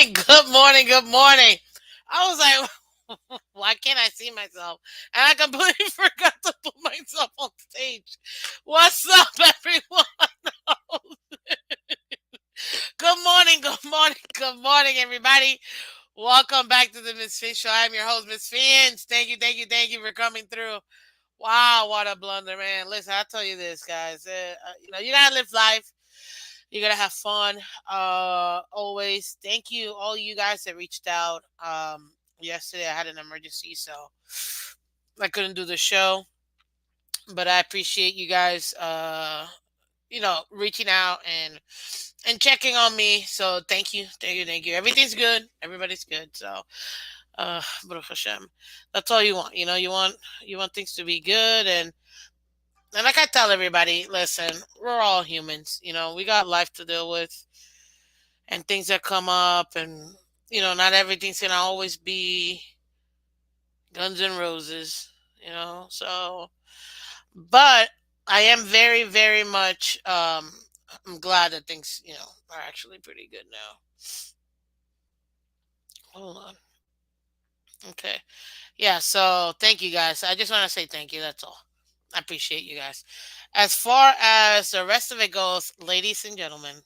Good morning. Good morning. I was like, why can't I see myself? And I completely forgot to put myself on stage. What's up, everyone? Good morning. Good morning. Good morning, everybody. Welcome back to the Miss Fish Show. I'm your host, Miss Phins. Thank you for coming through. Wow, what a blunder, man. Listen, I'll tell you this, guys. You gotta live life. You gotta have fun. Always. Thank you, all you guys that reached out. Yesterday I had an emergency, so I couldn't do the show. But I appreciate you guys. Reaching out and checking on me. So thank you. Everything's good. Everybody's good. So, Baruch Hashem. That's all you want. You want things to be good and like I tell everybody, listen, we're all humans. We got life to deal with and things that come up, and not everything's gonna always be guns and roses. So, but I am very, very much. I'm glad that things are actually pretty good now. Hold on. Okay. Yeah. So thank you guys. I just want to say thank you. That's all. I appreciate you guys. As far as the rest of it goes, ladies and gentlemen,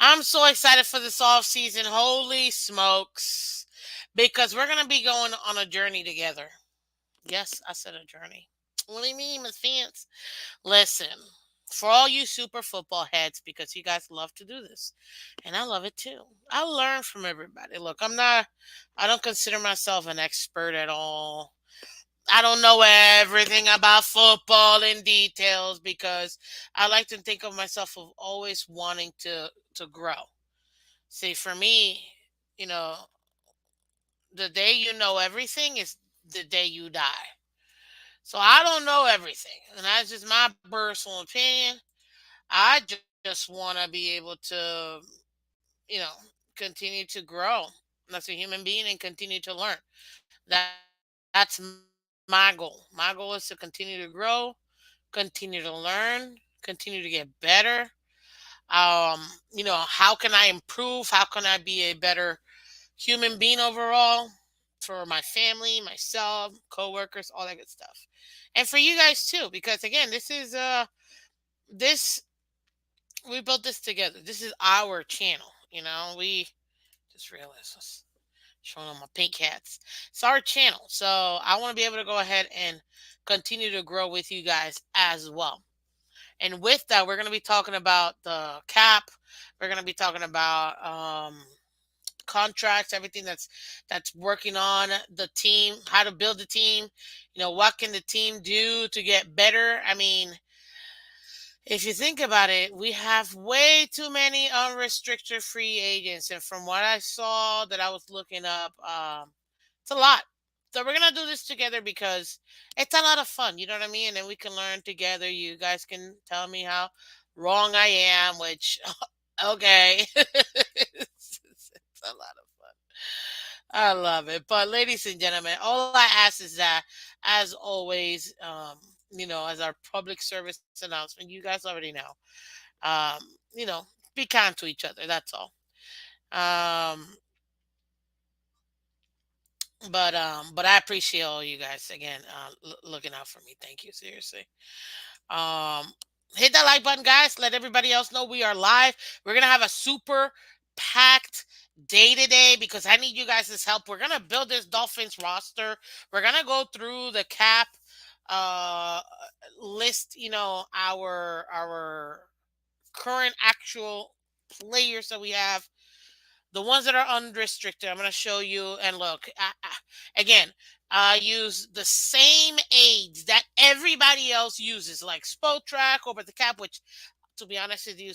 I'm so excited for this off season. Holy smokes. Because we're going to be going on a journey together. Yes, I said a journey. What do you mean, Miss Fans? Listen, for all you super football heads, because you guys love to do this, and I love it too. I learn from everybody. Look, I don't consider myself an expert at all. I don't know everything about football in details because I like to think of myself of always wanting to grow. See, for me, you know, the day you know everything is the day you die. So I don't know everything, and that's just my personal opinion. I just want to be able to, you know, continue to grow as a human being and continue to learn. That's my goal. My goal is to continue to grow, continue to learn, continue to get better. How can I improve? How can I be a better human being overall for my family, myself, coworkers, all that good stuff. And for you guys too, because again, this we built this together. This is our channel. We just realized showing on my pink hats. It's our channel. So I want to be able to go ahead and continue to grow with you guys as well. And with that, we're going to be talking about the cap. We're going to be talking about contracts, everything that's working on the team, how to build the team. What can the team do to get better? I mean, if you think about it, we have way too many unrestricted free agents, and from what I saw that I was looking up, it's a lot. So we're gonna do this together because it's a lot of fun. You know what I mean? And we can learn together. You guys can tell me how wrong I am, which okay, it's a lot of fun. I love it. But ladies and gentlemen, all I ask is that, as always, as our public service announcement, you guys already know. Um, you know, be kind to each other. That's all. Um, but I appreciate all you guys again looking out for me. Thank you, seriously. Um, Hit that like button, guys. Let everybody else know we are live. We're gonna have a super packed day today because I need you guys' help. We're gonna build this Dolphins roster. We're gonna go through the cap uh list. Our current actual players that we have, the ones that are unrestricted. I'm going to show you. And look, again, I use the same aids that everybody else uses, like Spotrack, Over the Cap, which, to be honest with you,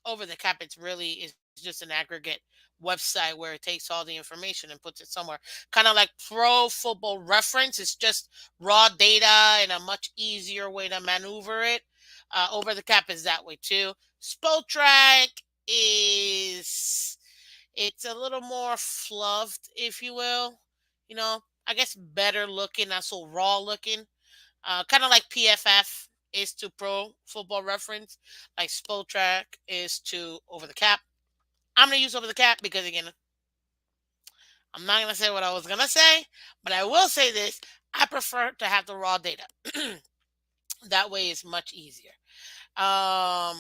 Over the Cap, it's really is just an aggregate website where it takes all the information and puts it somewhere. Kind of like Pro Football Reference. It's just raw data and a much easier way to maneuver it. Over the Cap is that way too. Spotrack is it's a little more fluffed, if you will. I guess better looking, not so raw looking. Kind of like PFF is to Pro Football Reference, like Spotrack is to Over the Cap. I'm gonna use over the cap because again, I'm not gonna say what I was gonna say, but I will say this: I prefer to have the raw data. That way, it's much easier. I'll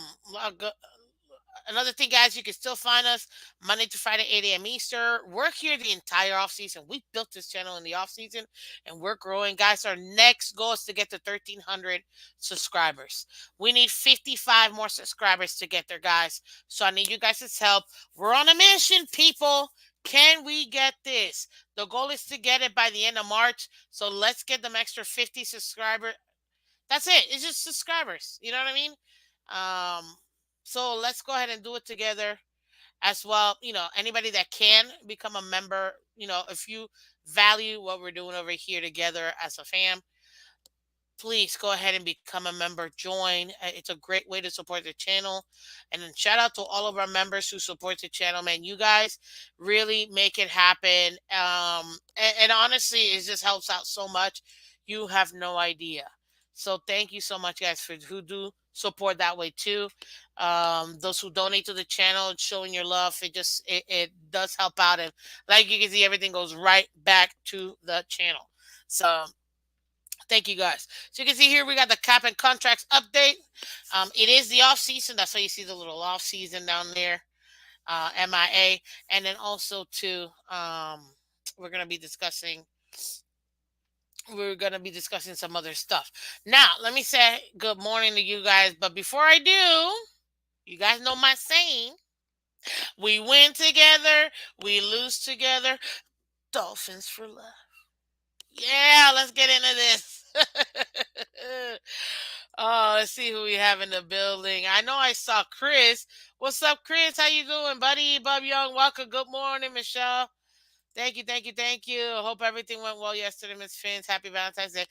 another thing, guys, you can still find us Monday to Friday, 8 a.m. Eastern. We're here the entire off season. We built this channel in the off season, and we're growing, guys. Our next goal is to get to 1,300 subscribers. We need 55 more subscribers to get there, guys. So I need you guys' help. We're on a mission, people. Can we get this? The goal is to get it by the end of March. So let's get them extra 50 subscribers. That's it. It's just subscribers. You know what I mean? Um, so let's go ahead and do it together as well. Anybody that can become a member, if you value what we're doing over here together as a fam, please go ahead and become a member. Join. It's a great way to support the channel. And then shout out to all of our members who support the channel, man. You guys really make it happen. And honestly, it just helps out so much. You have no idea. So thank you so much, guys, for who do support that way too. Those who donate to the channel, showing your love, it does help out. And like you can see, everything goes right back to the channel. So thank you, guys. So you can see here we got the cap and contracts update. It is the off season. That's why you see the little off season down there, MIA, and then also too, we're gonna be discussing. We're gonna be discussing some other stuff. Now, let me say good morning to you guys. But before I do, you guys know my saying: we win together, we lose together. Dolphins for life. Yeah, let's get into this. Oh, let's see who we have in the building. I know I saw Chris. What's up, Chris? How you doing, buddy? Bob Young, welcome. Good morning, Michelle. Thank you, thank you, thank you. Hope everything went well yesterday, Miss Phins. Happy Valentine's Day.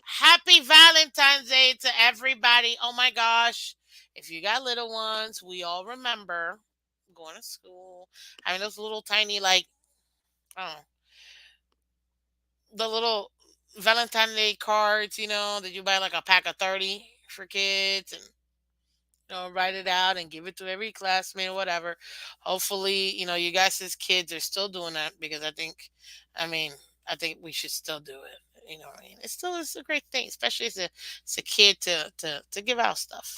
Happy Valentine's Day to everybody. Oh my gosh. If you got little ones, we all remember going to school, having those little tiny, like, oh, the little Valentine's Day cards, that you buy like a pack of 30 for kids and write it out and give it to every classmate or whatever. Hopefully, you guys as kids are still doing that because I mean, I think we should still do it. You know what I mean? It still is a great thing, especially as a kid to give out stuff.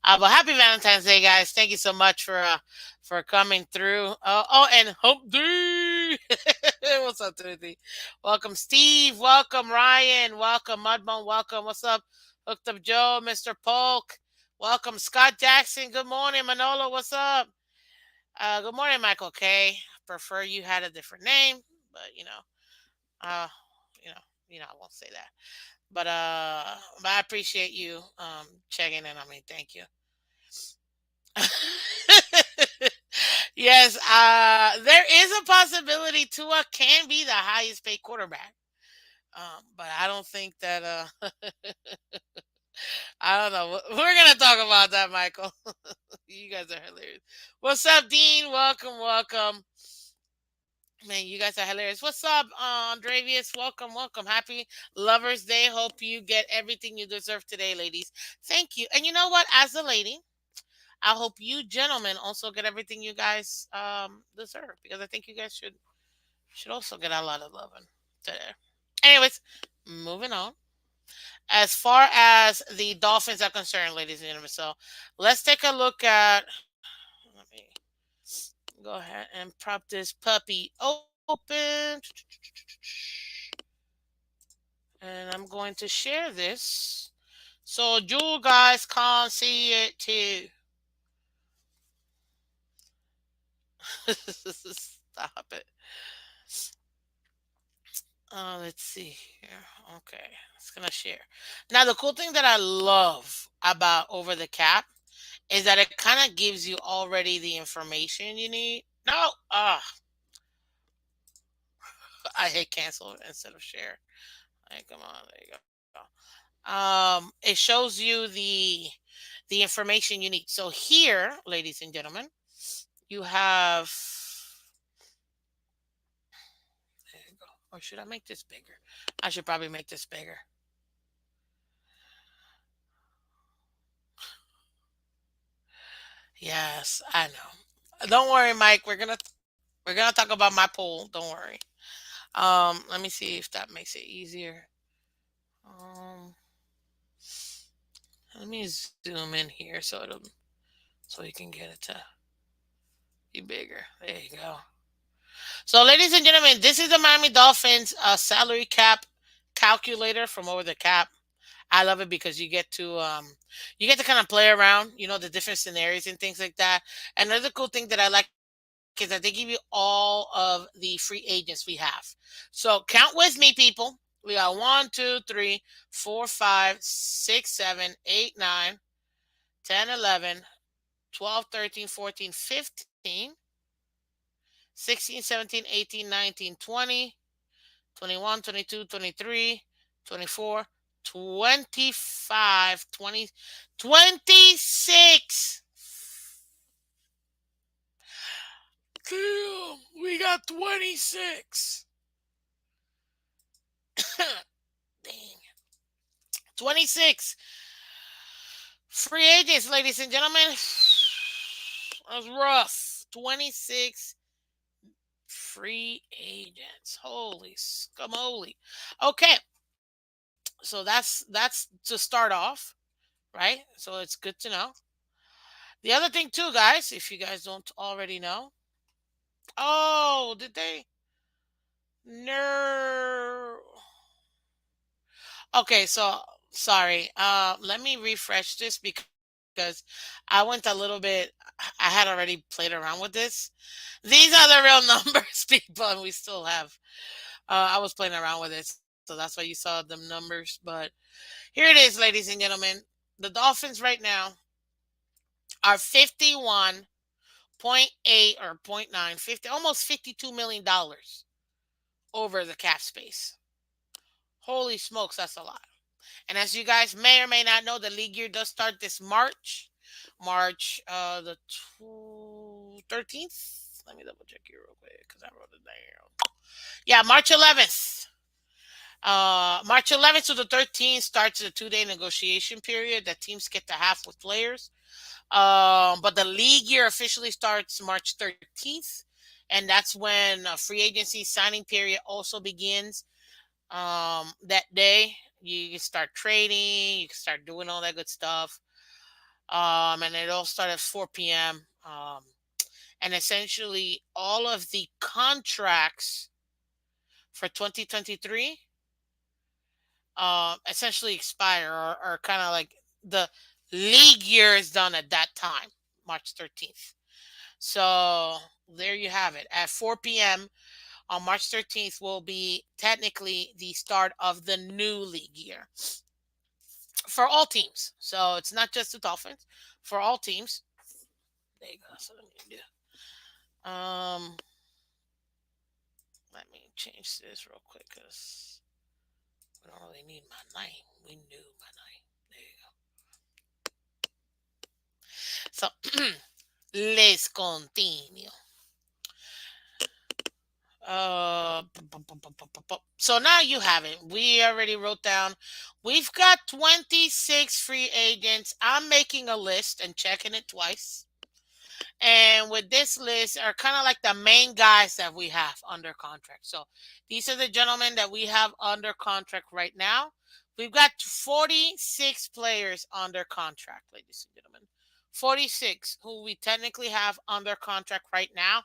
But happy Valentine's Day, guys! Thank you so much for coming through. And Hope D. What's up, Timothy? Welcome, Steve. Welcome, Ryan. Welcome, Mudbone. Welcome. What's up, Hooked Up Joe, Mr. Polk? Welcome, Scott Jackson. Good morning, Manolo. What's up? Good morning, Michael K. Prefer you had a different name, but uh, you know, I won't say that. But I appreciate you checking in on me. Thank you. Yes, there is a possibility Tua can be the highest paid quarterback. But I don't think that I don't know. We're gonna talk about that, Michael. You guys are hilarious. What's up, Dean? Welcome, welcome. Man, you guys are hilarious. What's up, Andravius? Welcome, welcome. Happy Lovers Day. Hope you get everything you deserve today, ladies. Thank you. And you know what? As a lady, I hope you gentlemen also get everything you guys deserve because I think you guys should also get a lot of loving today. Anyways, moving on. As far as the Dolphins are concerned, ladies and gentlemen, so let's take a look at. Let me go ahead and prop this puppy open. And I'm going to share this so you guys can see it too. Stop it. Let's see here. Okay, it's gonna share. Now, the cool thing that I love about Over the Cap is that it kind of gives you already the information you need. No, I hit cancel instead of share. Hey, come on, there you go. It shows you the information you need. So here, ladies and gentlemen, you have. There you go. Or should I make this bigger? I should probably make this bigger. Yes, I know. Don't worry, Mike. We're gonna talk about my poll. Don't worry. Let me see if that makes it easier. Um, Let me zoom in here so you can get it to be bigger. There you go. So, ladies and gentlemen, this is the Miami Dolphins salary cap calculator from Over the Cap. I love it because you get to kind of play around, the different scenarios and things like that. Another cool thing that I like is that they give you all of the free agents we have. So count with me, people. We got 1, 2, 3, 4, 5, 6, 7, 8, 9, 10, 11, 12, 13, 14, 15, 16, 17, 18, 19, 20, 21, 22, 23, 24, 25, 26. Dang. 26 free agents, ladies and gentlemen. That was rough. 26 free agents. Holy scamoly. Okay, so that's to start off, right? So it's good to know. The other thing too, guys, if you guys don't already know. Oh, did they? No. Okay, so sorry. Let me refresh this because I went a little bit. I had already played around with this. These are the real numbers, people, and we still have. I was playing around with it, so that's why you saw the numbers. But here it is, ladies and gentlemen. The Dolphins right now are 51.8 or point 0.9, 50, almost $52 million over the cap space. Holy smokes, that's a lot. And as you guys may or may not know, the league year does start this March, the 13th. Let me double check here real quick because I wrote it down. Yeah, March 11th. March 11th to the 13th starts the 2-day negotiation period that teams get to have with players. But the league year officially starts March 13th, and that's when free agency signing period also begins. That day you can start trading, you can start doing all that good stuff. And it all starts at 4 p.m. And essentially all of the contracts for 2023 essentially expire, or kind of like the league year is done at that time, March 13th. So there you have it. At 4 p.m. on March 13th will be technically the start of the new league year for all teams. So it's not just the Dolphins, for all teams. There you go. So um, let me change this real quick because we don't really need my name. We knew my name. There you go. So let's continue. So now you have it. We already wrote down. We've got 26 free agents. I'm making a list and checking it twice. And with this list are kind of like the main guys that we have under contract. So these are the gentlemen that we have under contract right now. We've got 46 players under contract, ladies and gentlemen. 46 who we technically have under contract right now.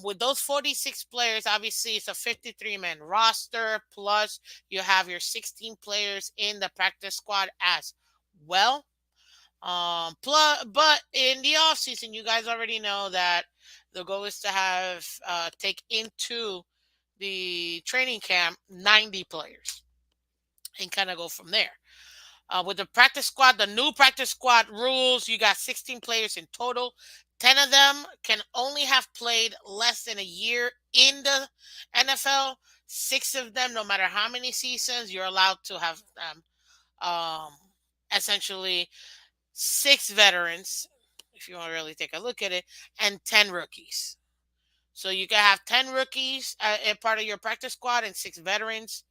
With those 46 players, obviously it's a 53-man roster, plus you have your 16 players in the practice squad as well. Plus, but in the off season, you guys already know that the goal is to have take into the training camp 90 players and kind of go from there. With the practice squad, the new practice squad rules, you got 16 players in total. 10 of them can only have played less than a year in the NFL. Six of them, no matter how many seasons, you're allowed to have um, essentially six veterans, if you want to really take a look at it, and 10 rookies. So you can have 10 rookies part of your practice squad and six veterans.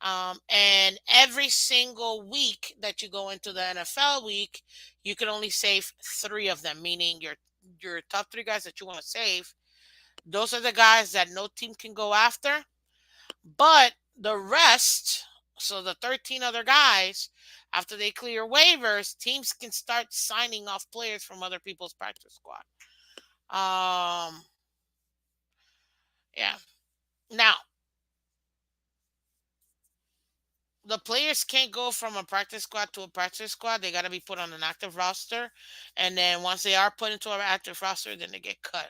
And every single week that you go into the NFL week, you can only save three of them, meaning your top three guys that you want to save, those are the guys that no team can go after. But the rest, so the 13 other guys, after they clear waivers, teams can start signing off players from other people's practice squad. Um, yeah. Now, the players can't go from a practice squad to a practice squad. They got to be put on an active roster, and then once they are put into an active roster, then they get cut.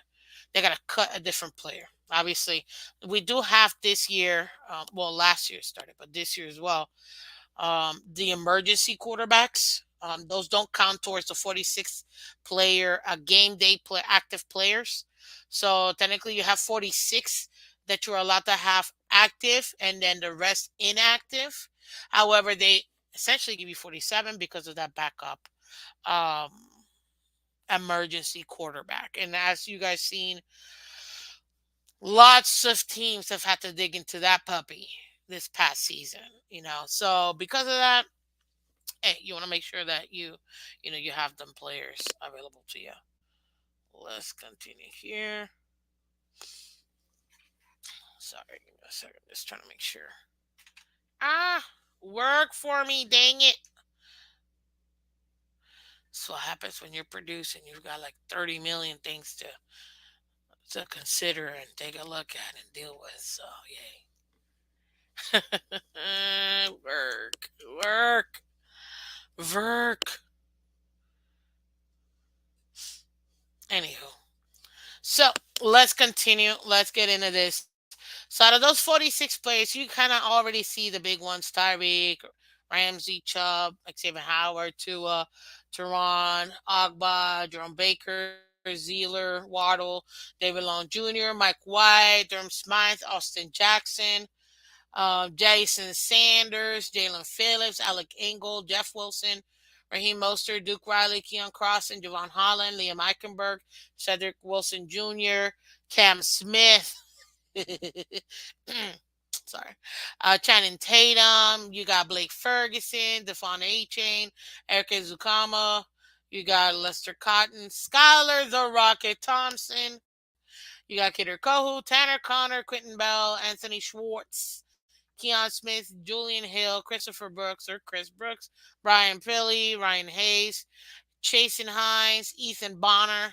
They got to cut a different player. Obviously, we do have this year. Well, last year started, but this year as well. The emergency quarterbacks. Those don't count towards the 46 player game day play active players. So technically, you have 46 that you're allowed to have active, and then the rest inactive. However, they essentially give you 47 because of that backup um, emergency quarterback. And as you guys seen, lots of teams have had to dig into that puppy this past season. So because of that, hey, you want to make sure that you have them players available to you. Let's continue here. Sorry, give me a second. Just trying to make sure. Ah, work for me, dang it. That's what happens when you're producing. You've got like 30 million things to consider and take a look at and deal with. So, yay. Work, work, work. Anywho, so let's continue. Let's get into this. So out of those 46 players, you kind of already see the big ones: Tyreek, Ramsey, Chubb, Xavier Howard, Tua, Teron, Ogba, Jerome Baker, Zeeler, Waddle, David Long Jr., Mike White, Durham Smythe, Austin Jackson, Jason Sanders, Jalen Phillips, Alec Engel, Jeff Wilson, Raheem Mostert, Duke Riley, Keon Crossan, Javon Holland, Liam Eichenberg, Cedric Wilson Jr., Cam Smith. Sorry. Channing Tatum. You got Blake Ferguson, Devon A-Chain, Erica Zukama. You got Lester Cotton, Skylar the Rocket Thompson. You got Kidder Kohu, Tanner Connor, Quentin Bell, Anthony Schwartz, Keon Smith, Julian Hill, Christopher Brooks or Chris Brooks, Brian Pilley, Ryan Hayes, Chasen Hines, Ethan Bonner.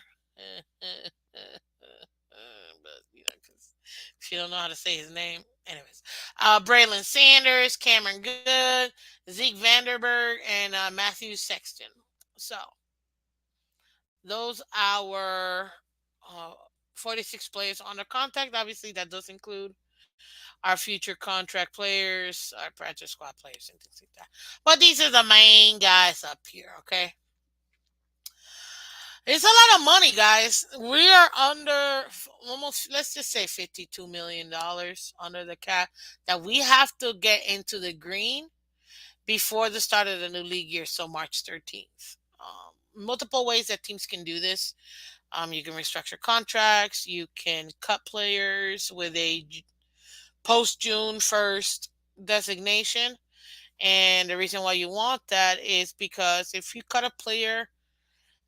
But because if you don't know how to say his name, anyways, Braylon Sanders, Cameron Good, Zeke Vanderberg, and Matthew Sexton. So those our 46 players under contract. Obviously, that does include our future contract players, our practice squad players, and things like that. But these are the main guys up here, okay? It's a lot of money, guys. We are under almost, let's just say $52 million under the cap that we have to get into the green before the start of the new league year, so March 13th. Multiple ways that teams can do this. You can restructure contracts. You can cut players with a post June 1st designation. And the reason why you want that is because if you cut a player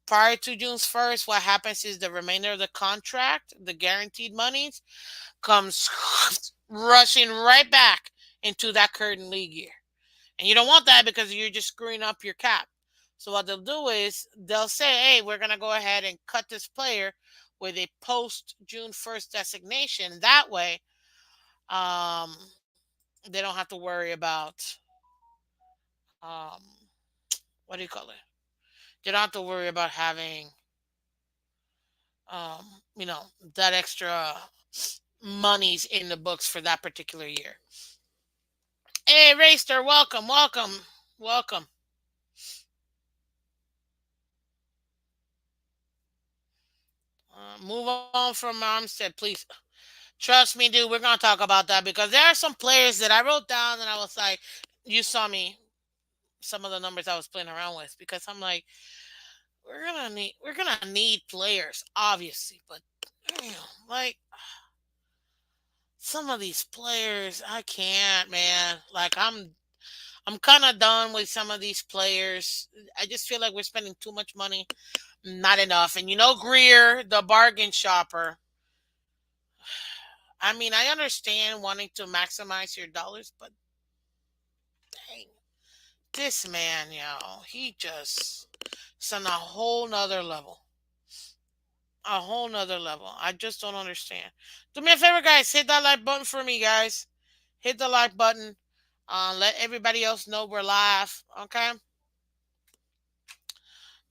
prior to June 1st, what happens is the remainder of the contract, the guaranteed monies, comes rushing right back into that current league year. And you don't want that because you're just screwing up your cap. So what they'll do is they'll say, hey, we're going to go ahead and cut this player with a post June 1st designation. That way, um, they don't have to worry about um, what do you call it? They don't have to worry about having you know, that extra monies in the books for that particular year. Hey, Racer, welcome, welcome, welcome. Move on from Armstead, please. Trust me, dude. We're gonna talk about that because there are some players that I wrote down and I was like, you saw me some of the numbers I was playing around with because I'm like, we're gonna need players, obviously, but like some of these players, I can't, man. Like I'm kind of done with some of these players. I just feel like we're spending too much money Not enough. And Greer, the bargain shopper, I mean, I understand wanting to maximize your dollars, but dang, this man, he just, it's on a whole nother level. A whole nother level. I just don't understand. Do me a favor, guys. Hit that like button for me, guys. Hit the like button. Let everybody else know we're live. Okay.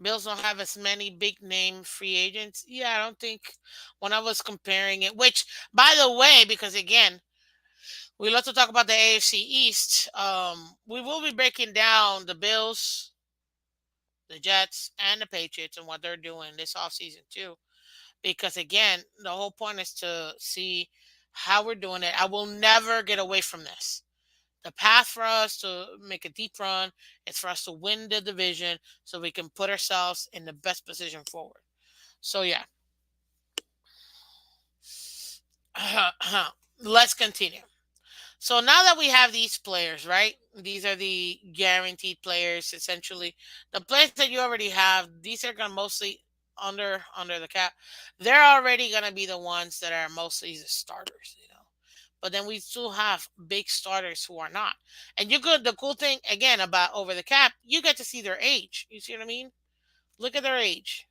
Bills don't have as many big name free agents. Yeah, I don't think when I was comparing it, which by the way, because again, we love to talk about the AFC East. We will be breaking down the Bills, the Jets, and the Patriots and what they're doing this offseason too. Because again, the whole point is to see how we're doing it. I will never get away from this. The path for us to make a deep run is for us to win the division so we can put ourselves in the best position forward. So yeah, let's continue. So now that we have these players, right? These are the guaranteed players, essentially. The players that you already have, these are gonna mostly under the cap. They're already gonna be the ones that are mostly the starters. But then we still have big starters who are not. And you could the cool thing again about over the cap, you get to see their age. You see what I mean? Look at their age.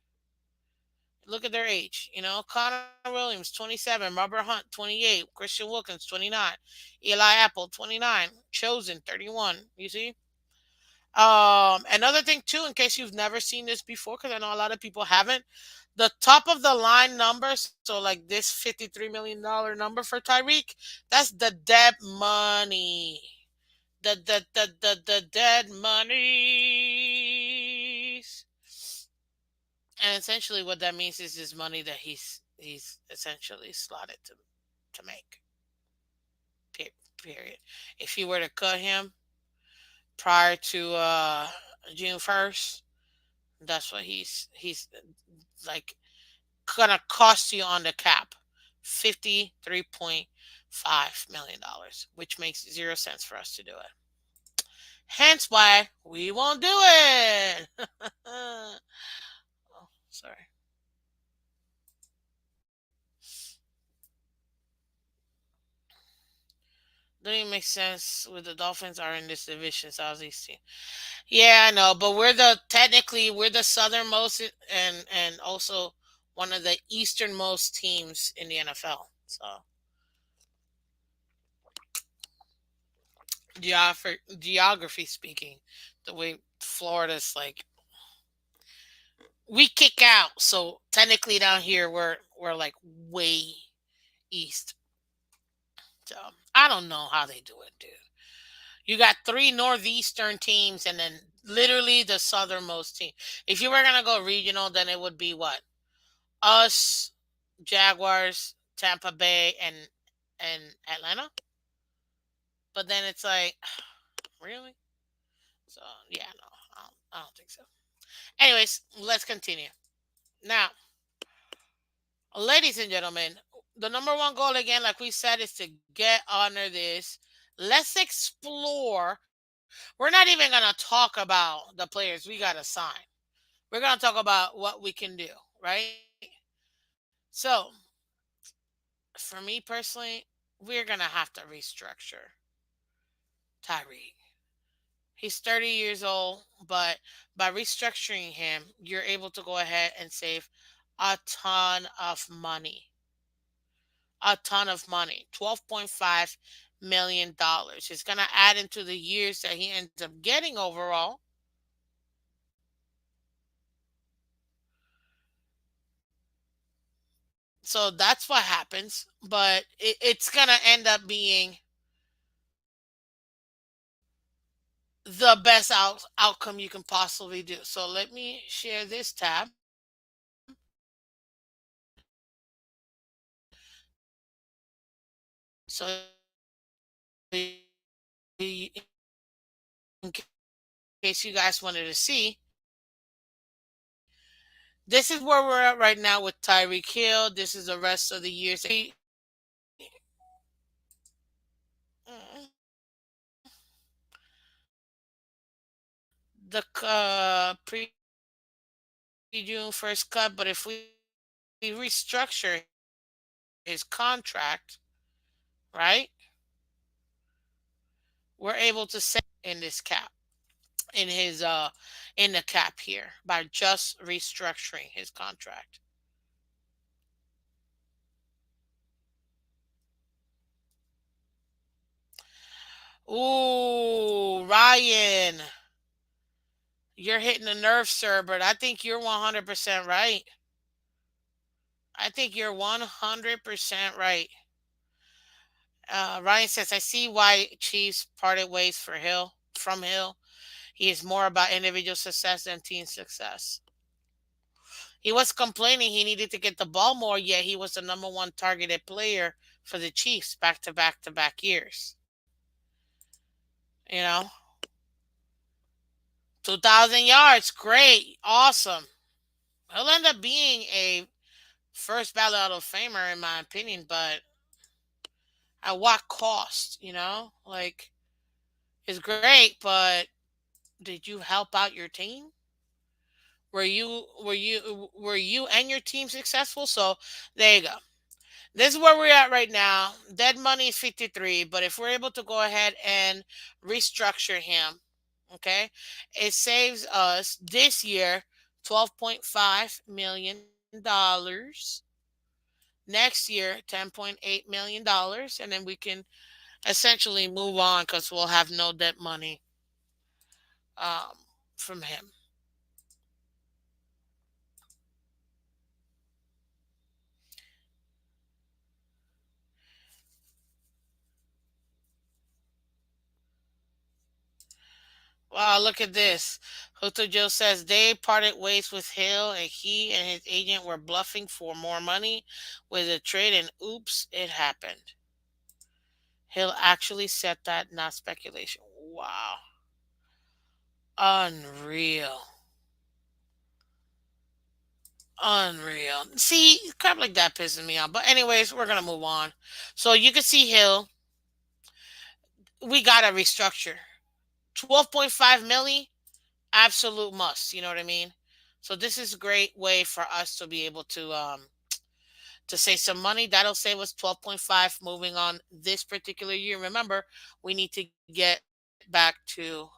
Look at their age. Connor Williams, 27. Robert Hunt, 28. Christian Wilkins, 29. Eli Apple, 29. Chosen, 31. You see? Another thing, too, in case you've never seen this before, because I know a lot of people haven't, the top of the line number, so like this $53 million number for Tyreek, that's the dead money. The dead monies. And essentially, what that means is his money that he's essentially slotted to make. Period. If you were to cut him prior to June 1st, that's what he's like gonna cost you on the cap, $53.5 million, which makes 0 cents for us to do it. Hence why we won't do it. Oh, sorry. Doesn't even make sense with the Dolphins are in this division, Southeast team. Yeah, I know, but we're the southernmost and also one of the easternmost teams in the NFL. So geography speaking, the way Florida's like we kick out, so technically down here we're like way east. So I don't know how they do it, dude. You got three northeastern teams and then literally the southernmost team. If you were gonna go regional, then it would be what? Us, Jaguars, Tampa Bay, and Atlanta. But then it's like, really? So yeah, no, I don't think so. Anyways, let's continue. Now, ladies and gentlemen, the number one goal again, like we said, is to get under this. Let's explore. We're not even gonna talk about the players we gotta sign. We're gonna talk about what we can do, right? So, for me personally, we're gonna have to restructure Tyreek. He's 30 years old, but by restructuring him, you're able to go ahead and save a ton of money. A ton of money. $12.5 million. It's going to add into the years that he ends up getting overall. So that's what happens. But it's going to end up being the best outcome you can possibly do. So let me share this tab. So in case you guys wanted to see, this is where we're at right now with Tyreek Hill. This is the rest of the years. The previous June first cut, but if we restructure his contract, right, we're able to save in this cap, in his in the cap here by just restructuring his contract. Ooh, Ryan, you're hitting a nerve, sir, but I think you're 100% right. I think you're 100% right. Ryan says, I see why Chiefs parted ways for Hill from Hill. He is more about individual success than team success. He was complaining he needed to get the ball more, yet he was the number one targeted player for the Chiefs back to back to back years. You know, 2,000 yards, great, awesome. He'll end up being a first ballot Hall of Famer, in my opinion, but at what cost? Like, it's great, but did you help out your team? Were you and your team successful? So there you go. This is where we're at right now. Dead money is 53, but if we're able to go ahead and restructure him, okay, it saves us this year $12.5 million. Next year, $10.8 million, and then we can essentially move on because we'll have no debt money um, from him. Wow, look at this. Hoto Joe says they parted ways with Hill and he and his agent were bluffing for more money with a trade, and oops, it happened. Hill actually said that, not speculation. Wow. Unreal. Unreal. See, crap like that pisses me off. But anyways, we're gonna move on. So you can see Hill. We gotta restructure. 12.5 milli, absolute must. You know what I mean? So this is a great way for us to be able to save some money. That'll save us 12.5 moving on this particular year. Remember, we need to get back to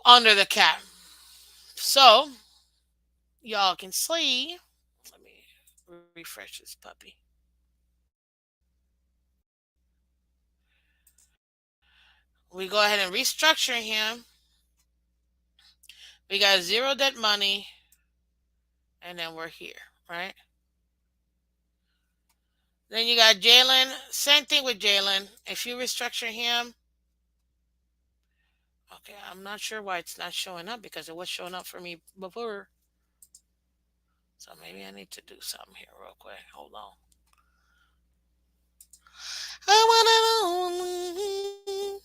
under the cap. So y'all can see. Let me refresh this puppy. We go ahead and restructure him. We got zero debt money, and then we're here, right? Then you got Jalen. Same thing with Jalen. If you restructure him, okay, I'm not sure why it's not showing up because it was showing up for me before. So maybe I need to do something here real quick. Hold on. I wanna know.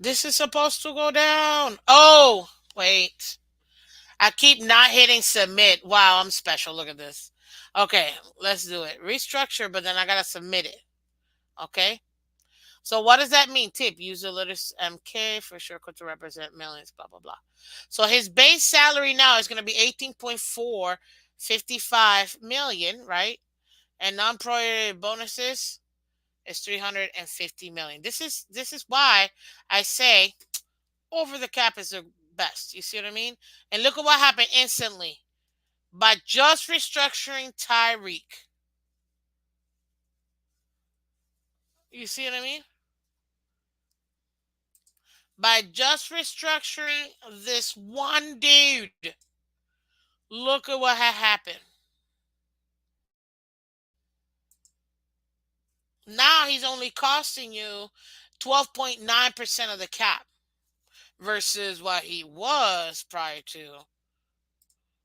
This is supposed to go down. Oh, wait. I keep not hitting submit. Wow, I'm special. Look at this. Okay, let's do it. Restructure, but then I gotta submit it. Okay. So what does that mean? Tip: use the letters MK for sure code to represent millions. Blah blah blah. So his base salary now is gonna be 18.455 million, right? And non-prorated bonuses is 350 million. This is why I say over the cap is the best. You see what I mean? And look at what happened instantly by just restructuring Tyreek. You see what I mean? By just restructuring this one dude, look at what had happened. Now he's only costing you 12.9% of the cap versus what he was prior to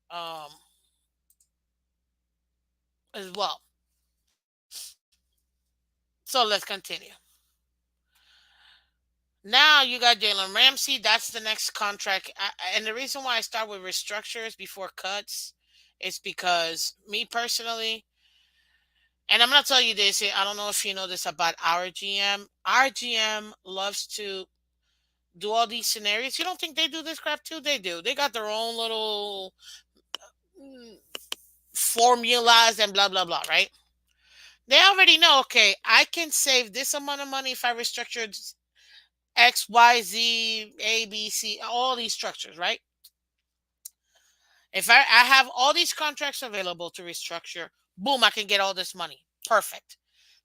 um, as well. So let's continue. Now you got Jalen Ramsey. That's the next contract. And the reason why I start with restructures before cuts is because me personally, and I'm going to tell you this, I don't know if you know this about our GM. Our GM loves to do all these scenarios. You don't think they do this crap too? They do. They got their own little mm, formulas and blah blah blah, right? They already know, okay, I can save this amount of money if I restructure X, Y, Z, A, B, C, all these structures, right? If I have all these contracts available to restructure, boom, I can get all this money. Perfect.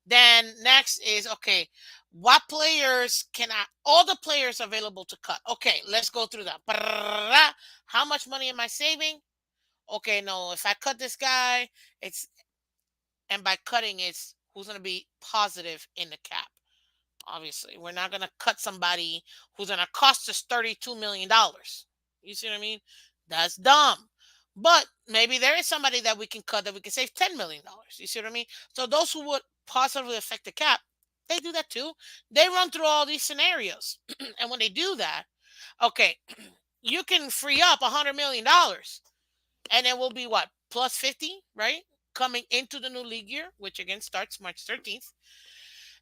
Then next is, okay, what players can I, all the players available to cut. Okay, let's go through that. How much money am I saving? Okay, no, if I cut this guy, it's, and by cutting, it's who's going to be positive in the cap. Obviously, we're not going to cut somebody who's going to cost us $32 million. You see what I mean? That's dumb. But maybe there is somebody that we can cut that we can save $10 million. You see what I mean? So those who would positively affect the cap, they do that too. They run through all these scenarios, and when they do that, okay, you can free up $100 million, and it will be what, plus 50, right? Coming into the new league year, which again starts March 13th.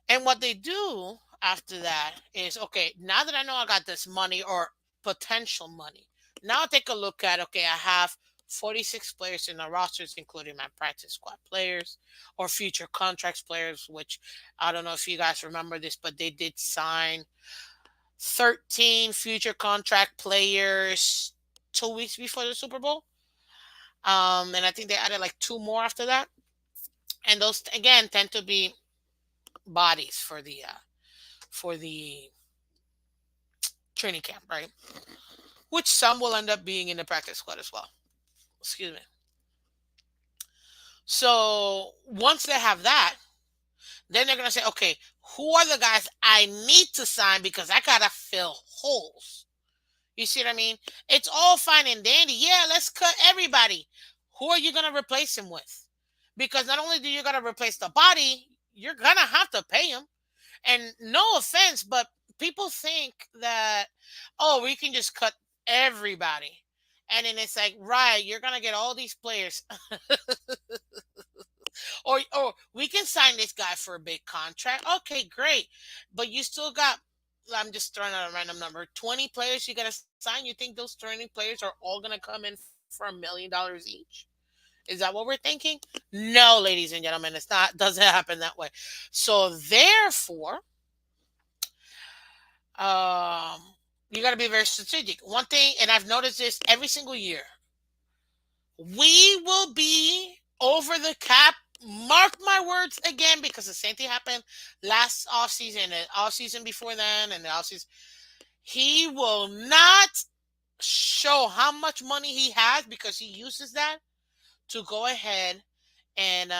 And what they do after that is, okay, now that I know I got this money or potential money, now take a look at, okay, I have 46 players in the rosters, including my practice squad players or future contracts players, which I don't know if you guys remember this, but they did sign 13 future contract players 2 weeks before the Super Bowl. And I think they added like two more after that. And those again tend to be bodies for the training camp, right? Which some will end up being in the practice squad as well. Excuse me. So once they have that, then they're gonna say, okay, who are the guys I need to sign because I gotta fill holes. You see what I mean? It's all fine and dandy. Yeah, let's cut everybody. Who are you gonna replace him with? Because not only do you gotta replace the body, you're gonna have to pay him. And no offense, but people think that, oh, we can just cut everybody. And then it's like, right, you're gonna get all these players, or we can sign this guy for a big contract. Okay, great, but you still got. I'm just throwing out a random number. 20 players you gotta sign. You think those 20 players are all gonna come in for $1 million each? Is that what we're thinking? No, ladies and gentlemen, it's not. Doesn't happen that way. So therefore, um, you got to be very strategic. One thing, and I've noticed this every single year, we will be over the cap. Mark my words again, because the same thing happened last offseason, and offseason before then, and the offseason. He will not show how much money he has because he uses that to go ahead and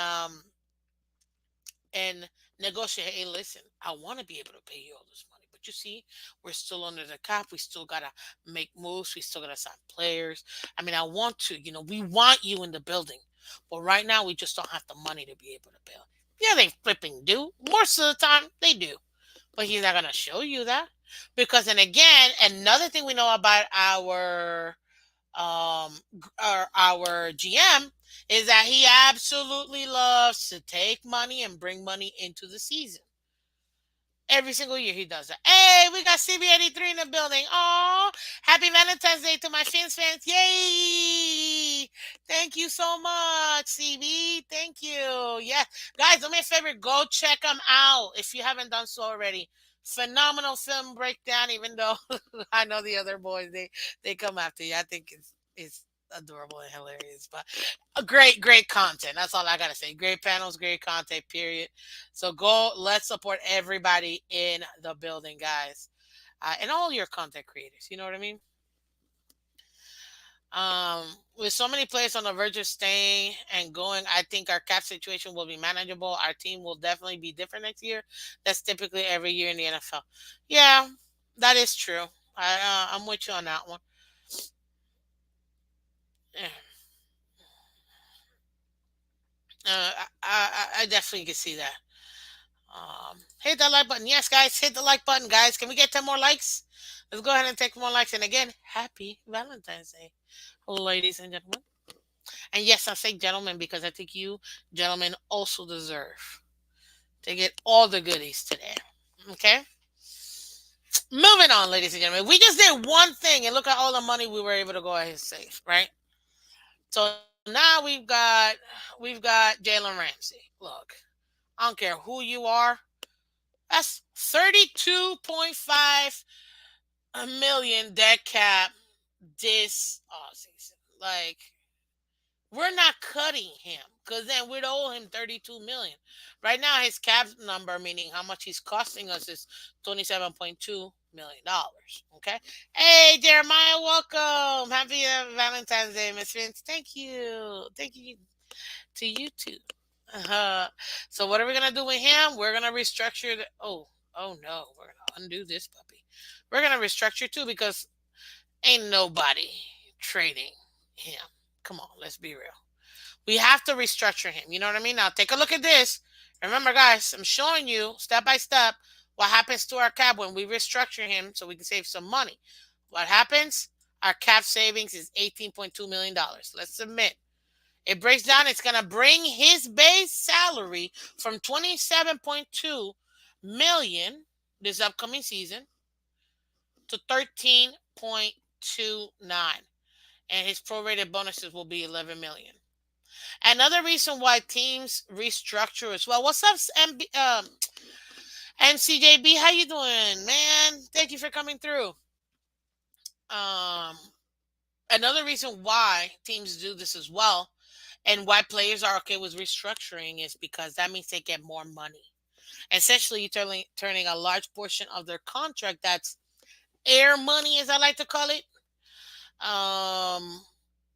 and negotiate. Hey, listen, I want to be able to pay you all this money, but you see, we're still under the cap. We still gotta make moves. We still gotta sign players. I mean, I want to. We want you in the building, but right now we just don't have the money to be able to pay. Yeah, they flipping do. Most of the time, they do, but he's not gonna show you that because, and again, another thing we know about our GM is that he absolutely loves to take money and bring money into the season. Every single year he does that. Hey, we got CB83 in the building. Oh, happy Valentine's Day to my Phins fans. Yay! Thank you so much, CB. Thank you. Yeah. Guys, do me a favor. Go check them out if you haven't done so already. Phenomenal film breakdown, even though I know the other boys, they come after you. I think it's adorable and hilarious. But great content. That's all I gotta say. Great panels, great content, period. So go, let's support everybody in the building, guys. And all your content creators. You know what I mean? Um, with so many players on the verge of staying and going, I think our cap situation will be manageable. Our team will definitely be different next year. That's typically every year in the NFL. Yeah, that is true. I'm with you on that one. Yeah. I definitely can see that. Hit that like button. Yes, guys, hit the like button, guys. Can we get 10 more likes? Let's go ahead and take more likes. And again, happy Valentine's Day, ladies and gentlemen. And yes, I say gentlemen because I think you, gentlemen, also deserve to get all the goodies today. Okay? Moving on, ladies and gentlemen. We just did one thing and look at all the money we were able to go ahead and save, right? So now we've got Jalen Ramsey. Look, I don't care who you are. That's 32.5 million dead cap this offseason. Like, we're not cutting him because then we'd owe him 32 million. Right now his cap number, meaning how much he's costing us, is $27.2 million. Okay. Hey Jeremiah, welcome. Happy Valentine's Day, Miss Vince. Thank you. Thank you to you too. Uh, so what are we gonna do with him? We're gonna restructure the oh no, we're gonna undo this puppy. We're gonna restructure too because ain't nobody trading him. Come on, let's be real. We have to restructure him. You know what I mean? Now take a look at this. Remember, guys, I'm showing you step by step what happens to our cap when we restructure him so we can save some money. What happens? Our cap savings is $18.2 million. Let's submit. It breaks down. It's gonna bring his base salary from 27.2 million this upcoming season to 13.29, and his prorated bonuses will be 11 million. Another reason why teams restructure as well. What's up, MCJB? How you doing, man? Thank you for coming through. Um, Another reason why teams do this as well, and why players are okay with restructuring, is because that means they get more money. Essentially, you're turning a large portion of their contract, that's air money, as I like to call it, um,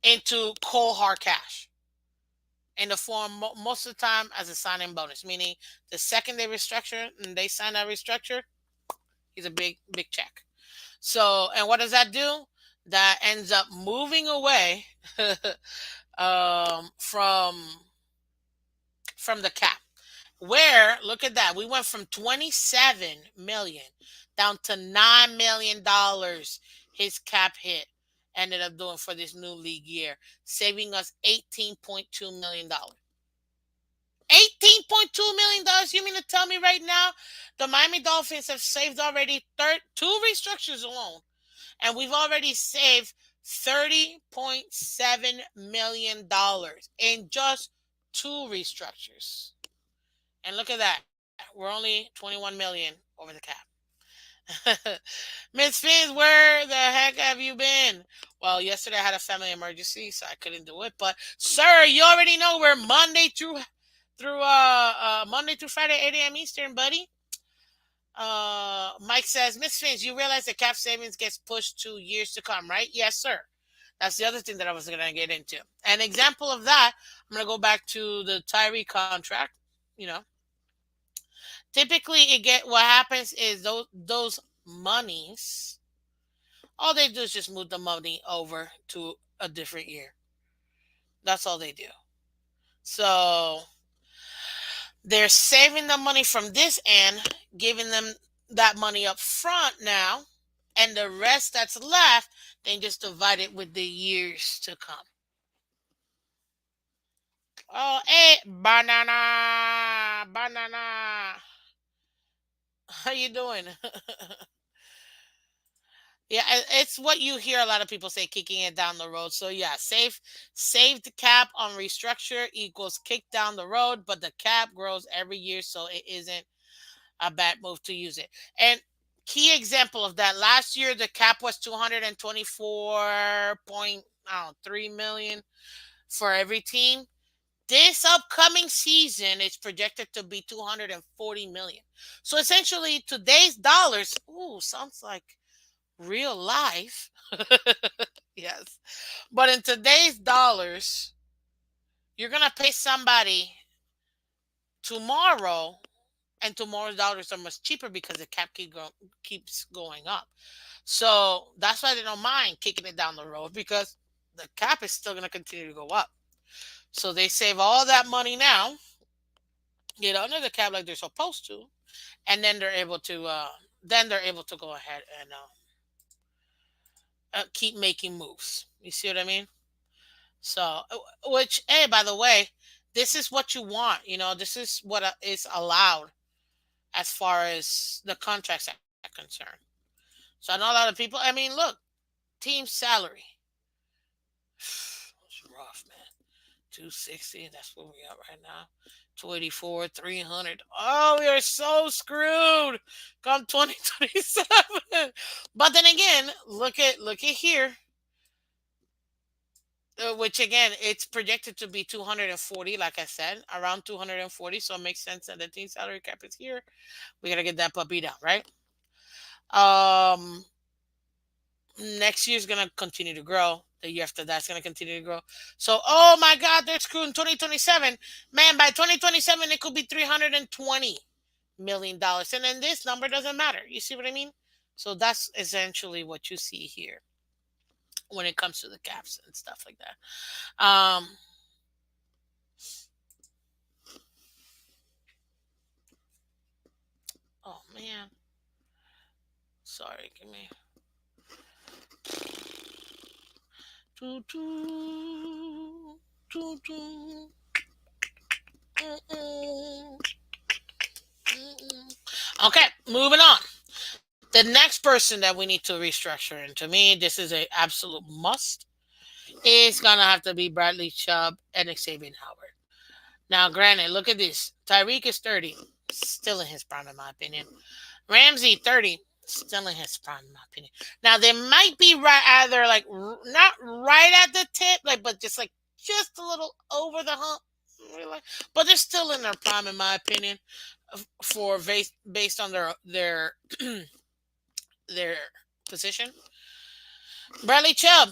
into cold hard cash in the form most of the time as a signing bonus, meaning the second they restructure and they sign that restructure, he's a big check. So, and what does that do? That ends up moving away um, from from the cap. Where, look at that, we went from 27 million down to $9 million. His cap hit ended up doing for this new league year, saving us $18.2 million. $18.2 million. You mean to tell me right now the Miami Dolphins have saved already two restructures alone, and we've already saved $30.7 million in just two restructures. And look at that. We're only 21 million over the cap. Miss Phins, where the heck have you been? Well, yesterday I had a family emergency, so I couldn't do it. But sir, you already know we're Monday through Friday, 8 a.m. Eastern, buddy. Mike says, Miss Finch, you realize the cap savings gets pushed to years to come, right? Yes, sir. That's the other thing that I was gonna get into. An example of that, I'm gonna go back to the Tyree contract. You know, typically it get what happens is those monies, all they do is just move the money over to a different year. That's all they do. So they're saving the money from this end, giving them that money up front now, and the rest that's left, they just divide it with the years to come. Oh, hey, banana. How you doing? Yeah, it's what you hear a lot of people say, kicking it down the road. So yeah, save the cap on restructure equals kick down the road, but the cap grows every year, so it isn't a bad move to use it. And key example of that, last year the cap was 224.3 million for every team. This upcoming season is projected to be 240 million. So essentially today's dollars, ooh, sounds like real life. Yes. But in today's dollars, you're going to pay somebody tomorrow, and tomorrow's dollars are much cheaper because the cap keeps going up. So that's why they don't mind kicking it down the road, because the cap is still going to continue to go up. So they save all that money now, get under the cap like they're supposed to, and then they're able to go ahead and keep making moves. You see what I mean? So, which, hey, by the way, this is what you want. You know, this is what is allowed as far as the contracts are concerned. So I know a lot of people. I mean, look, team salary. It's rough, man. 260. That's where we are right now. 284, 300. Oh, we are so screwed come 2027. But then again, look at here, which again, it's projected to be 240. Like I said, around 240. So it makes sense that the team salary cap is here. We gotta get that puppy down, right? Um, Next year's gonna continue to grow. The year after that's gonna continue to grow. So, oh my God, they're screwed in 2027. Man, by 2027, it could be $320 million, and then this number doesn't matter. You see what I mean? So that's essentially what you see here when it comes to the caps and stuff like that. Oh man, sorry, give me. Doo, doo, doo, doo. Mm-mm, mm-mm. Okay, moving on. The next person that we need to restructure, and to me, this is a absolute must, is gonna have to be Bradley Chubb and Xavier Howard. Now, granted, look at this. Tyreek is 30, still in his prime, in my opinion. Ramsey 30, still in his prime, in my opinion. Now, they might be right either like not right at the tip, like but just a little over the hump, really. But they're still in their prime, in my opinion, for based on their position. Bradley Chubb,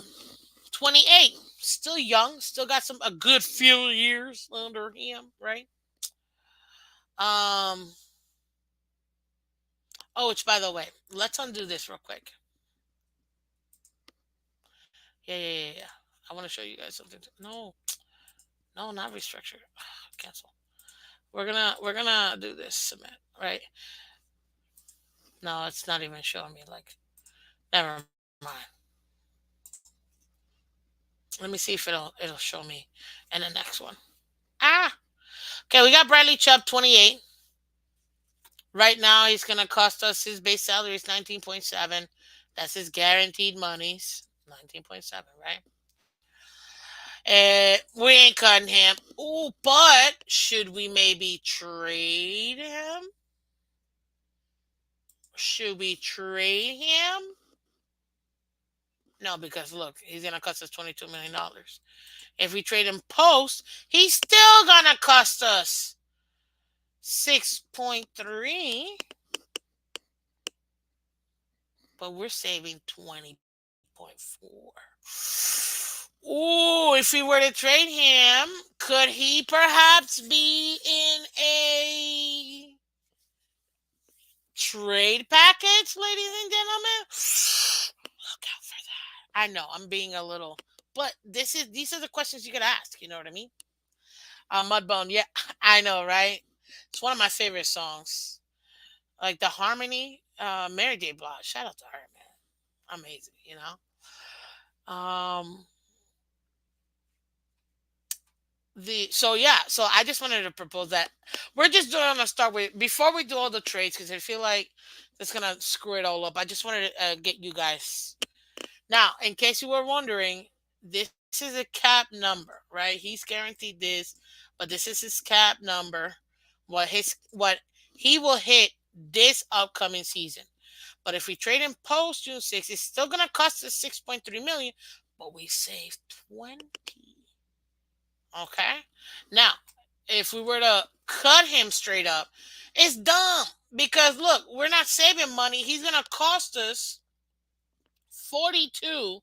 28, still young, still got some a good few years under him, right? Um. Oh, which by the way, let's undo this real quick. Yeah, yeah, yeah, yeah. I want to show you guys something. No, no, not restructure. Cancel. We're gonna do this cement, right? No, it's not even showing me. Like, never mind. Let me see if it'll show me in the next one. Ah, okay. We got Bradley Chubb 28. Right now, he's gonna cost us his base salary is 19.7. That's his guaranteed monies. 19.7, right? We ain't cutting him. Ooh, but should we maybe trade him? Should we trade him? No, because look, he's gonna cost us $22 million. If we trade him post, he's still gonna cost us 6.3, but we're saving 20.4. Ooh, if we were to trade him, could he perhaps be in a trade package, ladies and gentlemen? Look out for that. I know I'm being a little, but these are the questions you could ask. You know what I mean? Mudbone, yeah, I know, right? It's one of my favorite songs. Like the harmony, Mary J. Blige. Shout out to her, man. Amazing, you know. The so yeah, so I just wanted to propose that we're just doing to start with before we do all the trades because I feel like that's gonna screw it all up. I just wanted to get you guys now, in case you were wondering, this is a cap number, right? He's guaranteed this, but this is his cap number. What he will hit this upcoming season. But if we trade him post June 6th, it's still gonna cost us 6.3 million, but we save 20. Okay. Now, if we were to cut him straight up, it's dumb because look, we're not saving money. He's gonna cost us 42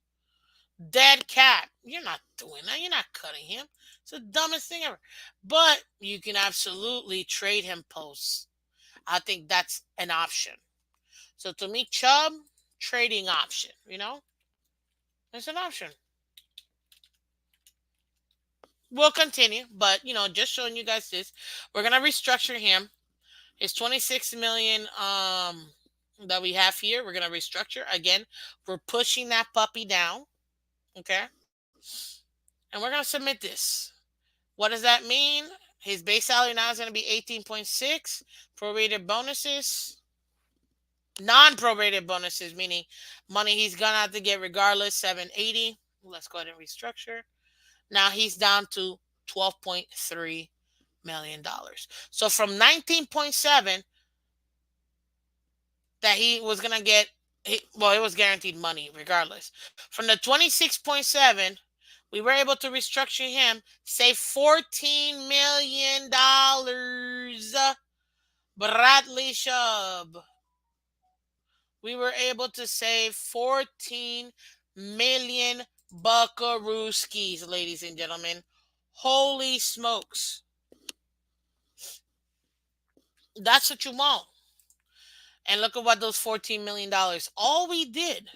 dead cap. You're not doing that. You're not cutting him. It's the dumbest thing ever. But you can absolutely trade him posts. I think that's an option. So to me, Chubb, trading option, it's an option. We'll continue, but just showing you guys this. We're gonna restructure him. His 26 million that we have here, we're gonna restructure. Again, we're pushing that puppy down. Okay. And we're gonna submit this. What does that mean? His base salary now is gonna be 18.6. Prorated bonuses. Non-prorated bonuses, meaning money he's gonna have to get regardless, 780. Let's go ahead and restructure. Now he's down to $12.3 million. So from 19.7 that he was gonna get, well, it was guaranteed money regardless. From the 26.7, we were able to restructure him, save $14 million. Bradley Shub. We were able to save 14 million buckarooskies, ladies and gentlemen. Holy smokes. That's what you want. And look at what those $14 million. All we did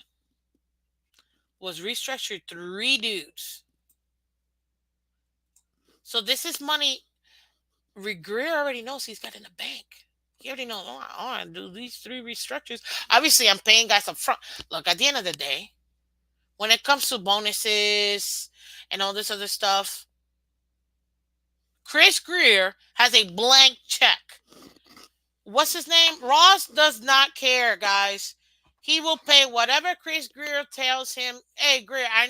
was restructure three dudes. So this is money Greer already knows he's got in the bank. He already knows, oh, I want to do these three restructures. Obviously, I'm paying guys up front. Look, at the end of the day, when it comes to bonuses and all this other stuff, Chris Greer has a blank check. What's his name? Ross does not care, guys. He will pay whatever Chris Greer tells him. Hey, Greer, or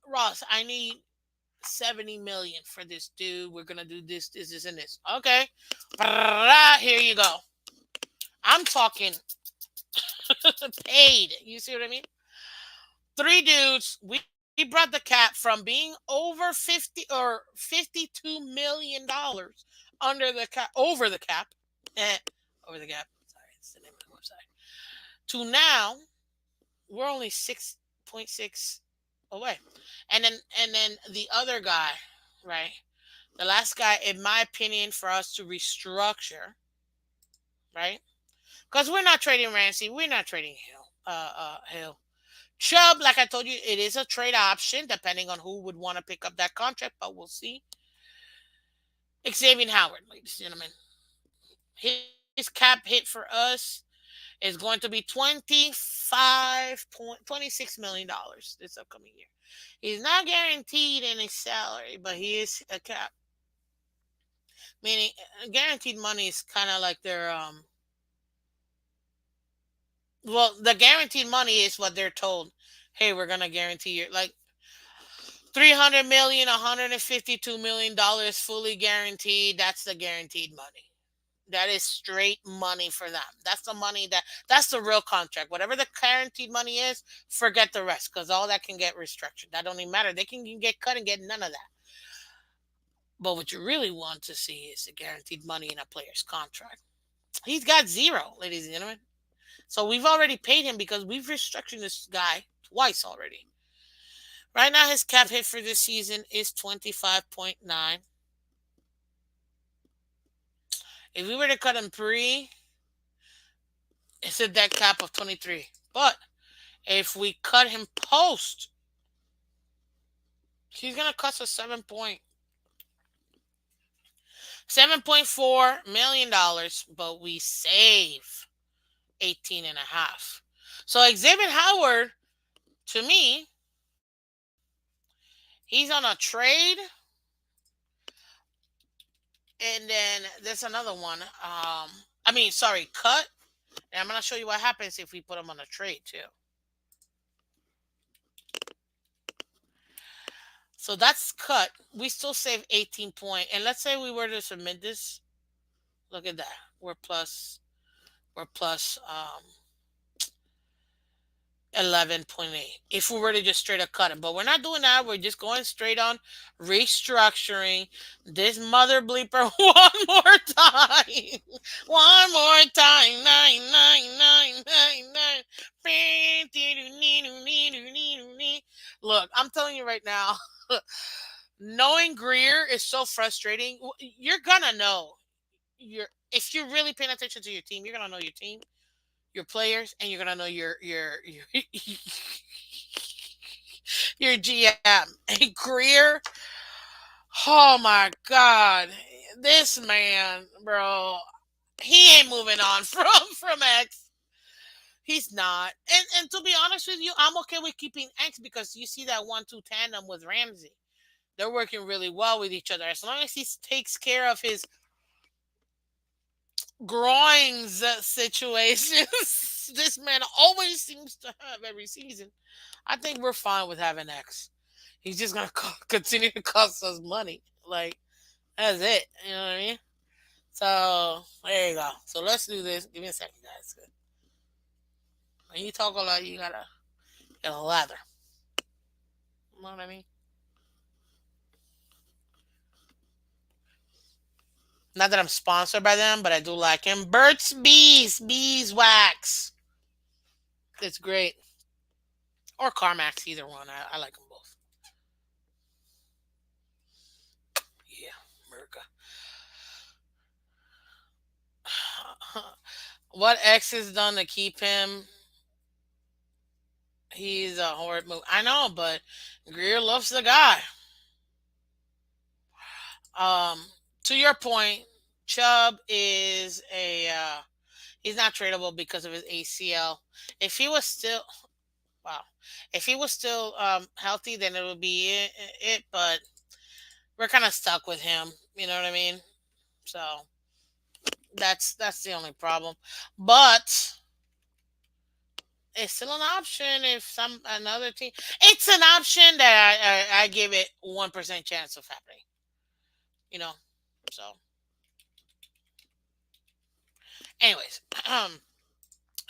Ross, I need 70 million for this dude. We're gonna do this, and this. Okay, here you go. I'm talking paid. You see what I mean? Three dudes. We brought the cap from being over 50 or $52 million under the cap, over the cap, over the cap. Sorry, it's the name of the website. To now, we're only 6.6 away, and then the other guy, right? The last guy, in my opinion, for us to restructure, right? Because we're not trading Ramsey, we're not trading Hill. Hill. Chubb, like I told you, it is a trade option depending on who would want to pick up that contract, but we'll see. Xavier Howard, ladies and gentlemen, his cap hit for us is going to be $26 million this upcoming year. He's not guaranteed any salary, but he is a cap. Meaning, guaranteed money is kind of like their well, the guaranteed money is what they're told. Hey, we're gonna guarantee you like 300 million, $152 million fully guaranteed. That's the guaranteed money. That is straight money for them. That's the money that's the real contract. Whatever the guaranteed money is, forget the rest because all that can get restructured. That don't even matter. They can get cut and get none of that. But what you really want to see is the guaranteed money in a player's contract. He's got zero, ladies and gentlemen. So we've already paid him because we've restructured this guy twice already. Right now, his cap hit for this season is 25.9. If we were to cut him pre, it's a dead cap of 23. But if we cut him post, he's gonna cost us $7.4 million, but we save 18 and a half. So Xavier Howard, to me, he's on a trade, and then there's another one. Sorry, cut. And I'm gonna show you what happens if we put him on a trade too. So that's cut. We still save 18 point. And let's say we were to submit this. Look at that. We're plus 11.8 if we were to just straight up cut it. But we're not doing that. We're just going straight on restructuring this mother bleeper one more time. One more time. 99999. Look, I'm telling you right now, knowing Greer is so frustrating. You're gonna know. If you're really paying attention to your team, you're gonna know your team, your players, and you're gonna know your your GM. And Greer, oh my God, this man, bro, he ain't moving on from X. He's not. And to be honest with you, I'm okay with keeping X because you see that 1-2 tandem with Ramsey. They're working really well with each other. As long as he takes care of his groins situations this man always seems to have every season, I think we're fine with having X. He's just gonna continue to cost us money. Like that's it. You know what I mean? So there you go. So let's do this. Give me a second, guys. When you talk a lot, you gotta get a lather. You know what I mean? Not that I'm sponsored by them, but I do like him. Burt's Beeswax. It's great. Or Carmax, either one. I like them both. Yeah, America. What X has done to keep him? He's a horrid move. I know, but Greer loves the guy. Um, to your point, Chubb is a he's not tradable because of his ACL. If he was still wow, if he was still healthy, then it would be it. But we're kind of stuck with him. You know what I mean? So that's the only problem. But it's still an option if some another team. It's an option that I give it 1% chance of happening. You know. So, anyways,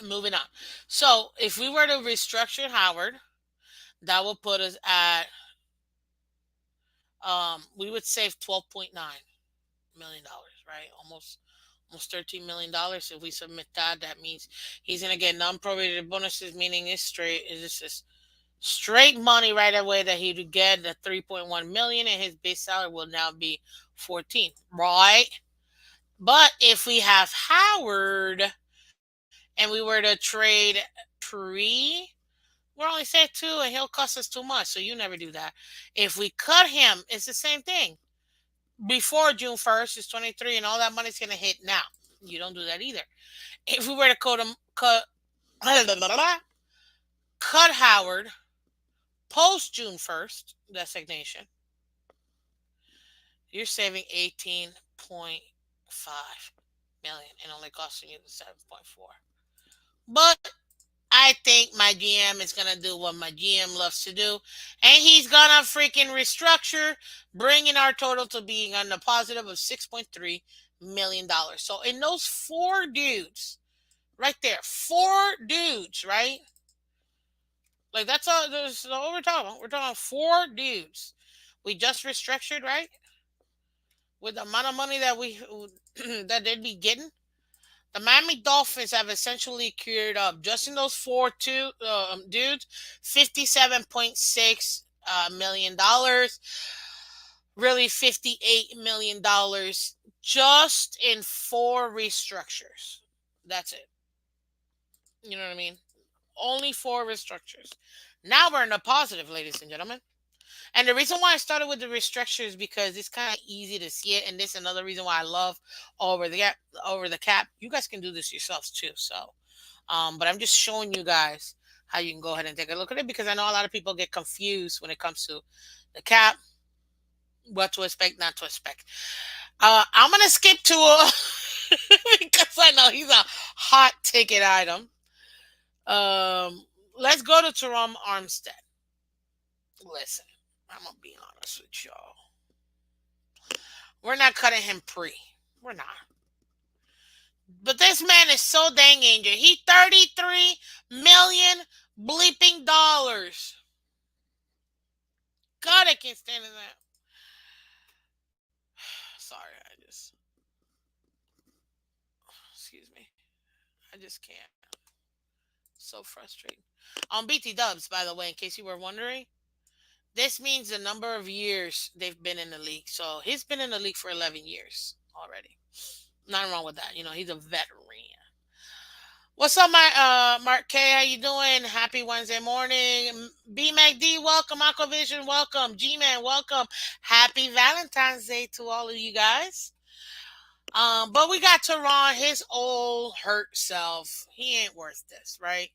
moving on. So if we were to restructure Howard, that would put us at we would save $12.9 million, right? Almost $13 million. If we submit that, that means he's gonna get non-prorated bonuses, meaning it's straight. It's just straight money right away that he would get the 3.1 million, and his base salary will now be 14, right? But if we have Howard and we were to trade pre, we're only safe two, and he'll cost us too much. So you never do that. If we cut him, it's the same thing. Before June 1st, it's 23, and all that money's gonna hit now. You don't do that either. If we were to cut Howard post June 1st designation, you're saving 18.5 million and only costing you the 7.4. But I think my GM is gonna do what my GM loves to do, and he's gonna freaking restructure, bringing our total to being on the positive of $6.3 million. So in those four dudes, right there, four dudes, right? Like that's all. That's all we're talking about. We're talking four dudes. We just restructured, right? With the amount of money that we that they'd be getting, the Miami Dolphins have essentially cleared up just in those four two dudes, $57.6 million. Really, $58 million just in four restructures. That's it. You know what I mean? Only four restructures. Now we're in the positive, ladies and gentlemen. And the reason why I started with the restructure is because it's kind of easy to see it, and this is another reason why I love over the gap, over the cap. You guys can do this yourselves too. So, but I'm just showing you guys how you can go ahead and take a look at it because I know a lot of people get confused when it comes to the cap, what to expect, not to expect. I'm gonna skip to a because I know he's a hot ticket item. Um, let's go to Teron Armstead. Listen, I'm gonna be honest with y'all. We're not cutting him pre. We're not. But this man is so dang injured. He 33 million bleeping dollars. God, I can't stand in that. Sorry, I just excuse me. I just can't. So frustrating. On BT Dubs, by the way, in case you were wondering, this means the number of years they've been in the league. So he's been in the league for 11 years already. Nothing wrong with that. You know, he's a veteran. What's up, my Mark K? How you doing? Happy Wednesday morning. B Mac D, welcome. Aquavision, welcome. G Man, welcome. Happy Valentine's Day to all of you guys. But we got Teron, his old hurt self. He ain't worth this, right?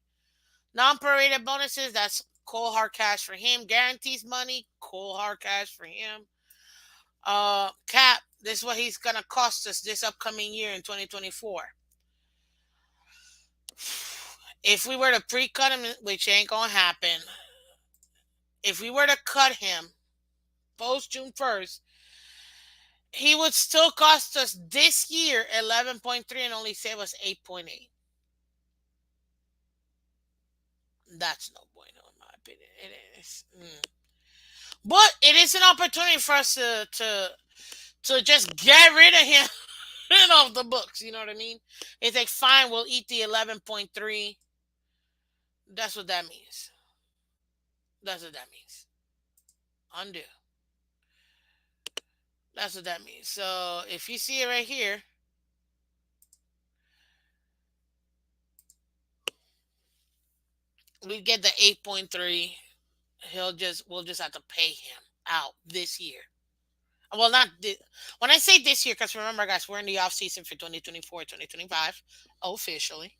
Non-prorated bonuses, that's cold hard cash for him. Guarantees money, cold hard cash for him. Cap, This is what he's gonna cost us this upcoming year in 2024. If we were to pre-cut him, which ain't gonna happen, if we were to cut him post June 1st, he would still cost us this year 11.3 and only save us 8.8. That's no bueno in my opinion. It is. But it is an opportunity for us to just get rid of him off the books. You know what I mean? It's like fine, we'll eat the 11.3. That's what that means. That's what that means. Undo. That's what that means. So if you see it right here, we get the 8.3. We'll just have to pay him out this year. Well, not this, when I say this year, because remember, guys, we're in the off season for 2024, 2025, officially.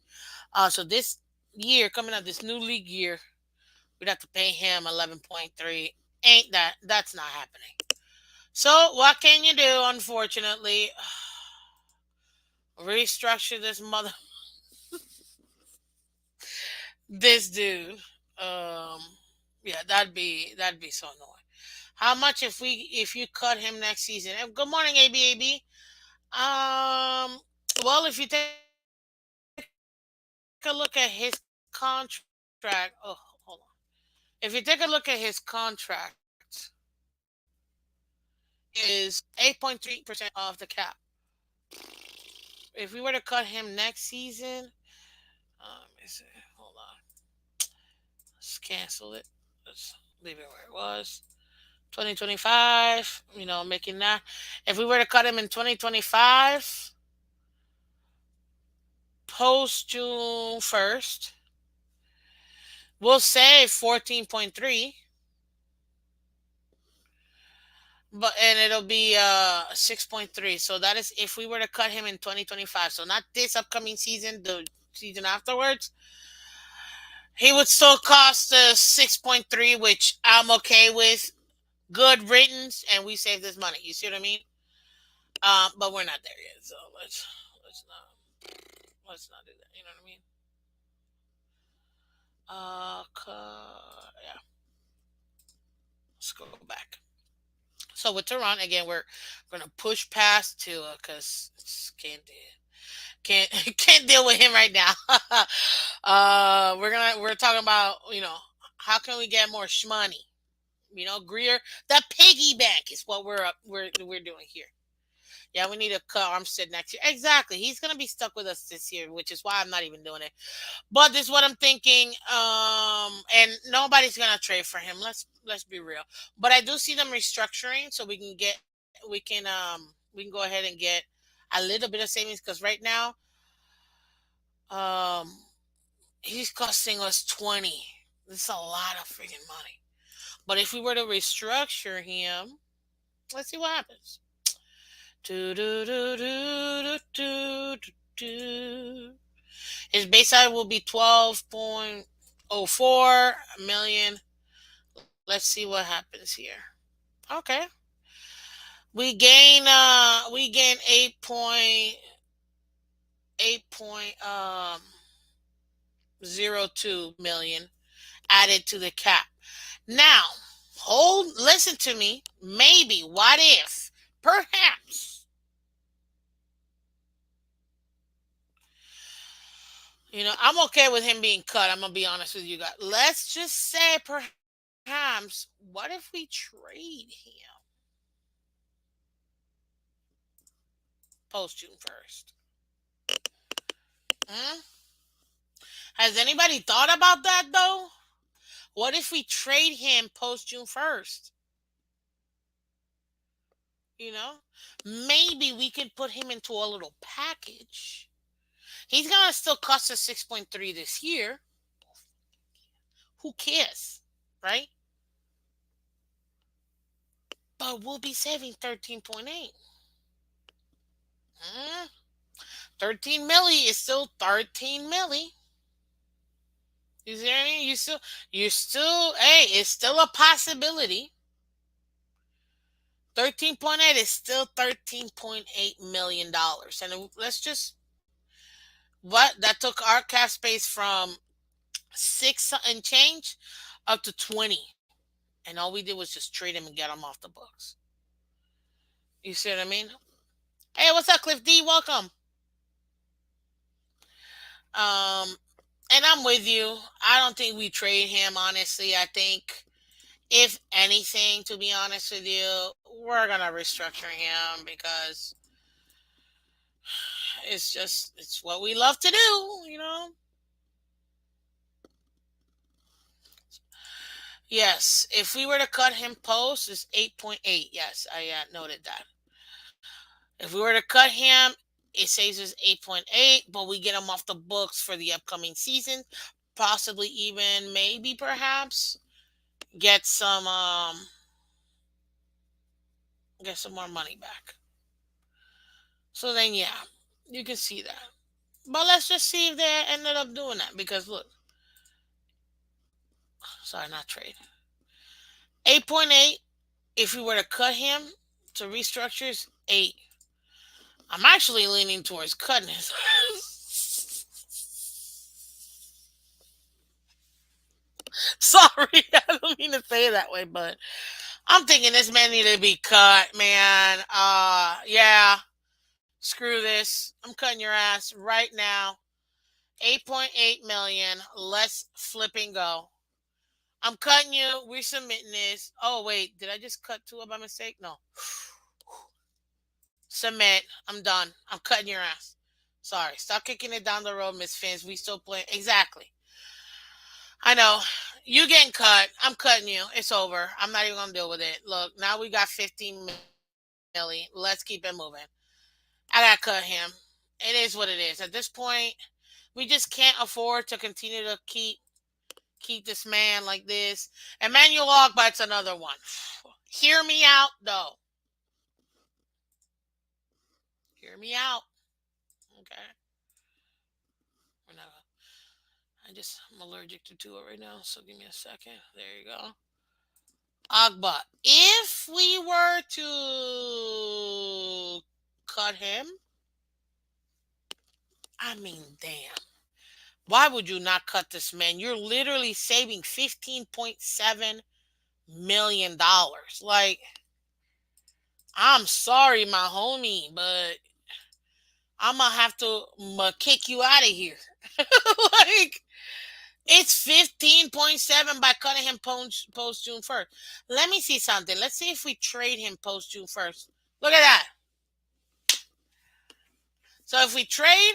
So this year coming up, this new league year, we'd have to pay him 11.3. Ain't that's not happening. So what can you do? Unfortunately, restructure this mother, this dude. Um, yeah, that'd be so annoying. How much if you cut him next season? Good morning, ABAB. Well, if you take a look at his contract, oh, hold on. If you take a look at his contract, is 8.3% of the cap. If we were to cut him next season, let me see. Hold on. Let's cancel it. Let's leave it where it was. 2025, making that. If we were to cut him in 2025, post June 1st, we'll save 14.3, and it'll be 6.3. So that is if we were to cut him in 2025. So not this upcoming season, the season afterwards. He would still cost us 6.3, which I'm okay with. Good riddance, and we save this money. You see what I mean? But we're not there yet, so let's not do that. You know what I mean? Yeah. Let's go back. So with Tehran again, we're gonna push past Tua because can't can't deal with him right now. We're talking about how can we get more shmoney? Greer, the piggy bank is what we're doing here. Yeah, we need to cut Armstead next year. Exactly. He's gonna be stuck with us this year, which is why I'm not even doing it. But this is what I'm thinking. And nobody's gonna trade for him. Let's be real. But I do see them restructuring, so we can go ahead and get a little bit of savings because right now, um, he's costing us 20. That's a lot of freaking money. But if we were to restructure him, let's see what happens. Do, do, do, do, do, do, do. His base salary will be 12.04 million. Let's see what happens here. Okay. We gain 8.02 million added to the cap. Now, listen to me. Maybe, what if, perhaps, I'm okay with him being cut. I'm gonna be honest with you guys. Let's just say, perhaps, what if we trade him post June 1st? Hmm? Has anybody thought about that though? What if we trade him post June 1st? You know, maybe we could put him into a little package. He's gonna still cost us 6.3 this year. Who cares, right? But we'll be saving 13.8. Hmm? 13 milli is still 13 milli. You see what I mean? Hey, it's still a possibility. 13.8 is still $13.8 million. And let's just what that took our cap space from six and change up to 20. And all we did was just trade him and get him off the books. You see what I mean? Hey, what's up, Cliff D? Welcome. Um, and I'm with you. I don't think we trade him, honestly. I think, if anything, to be honest with you, we're going to restructure him because it's what we love to do. Yes, if we were to cut him post, it's 8.8. Yes, I noted that. If we were to cut him, it says it's 8.8, but we get him off the books for the upcoming season, possibly even maybe perhaps get some get some more money back. So then yeah, you can see that. But let's just see if they ended up doing that because look, sorry, not trade. 8.8, if we were to cut him to restructures 8. I'm actually leaning towards cutting his. Sorry, I don't mean to say it that way, but I'm thinking this man need to be cut, man. Yeah, screw this. I'm cutting your ass right now. 8.8 million. Let's flip and go. I'm cutting you. We're submitting this. Oh wait, did I just cut two by mistake? No. Submit. I'm done. I'm cutting your ass. Sorry. Stop kicking it down the road, Miss Fins. We still play. Exactly. I know. You getting cut. I'm cutting you. It's over. I'm not even gonna deal with it. Look, now we got 15 milli. Let's keep it moving. I gotta cut him. It is what it is. At this point, we just can't afford to continue to keep this man like this. Emmanuel Ogbart's another one. Hear me out though. Hear me out. Okay. We're not, I'm allergic to it right now, so give me a second. There you go. Agba. If we were to cut him, I mean, damn. Why would you not cut this man? You're literally saving $15.7 million. Like, I'm sorry, my homie, but I'm gonna have to kick you out of here. Like, it's 15.7 by cutting him post June 1st. Let me see something. Let's see if we trade him post June 1st. Look at that. So if we trade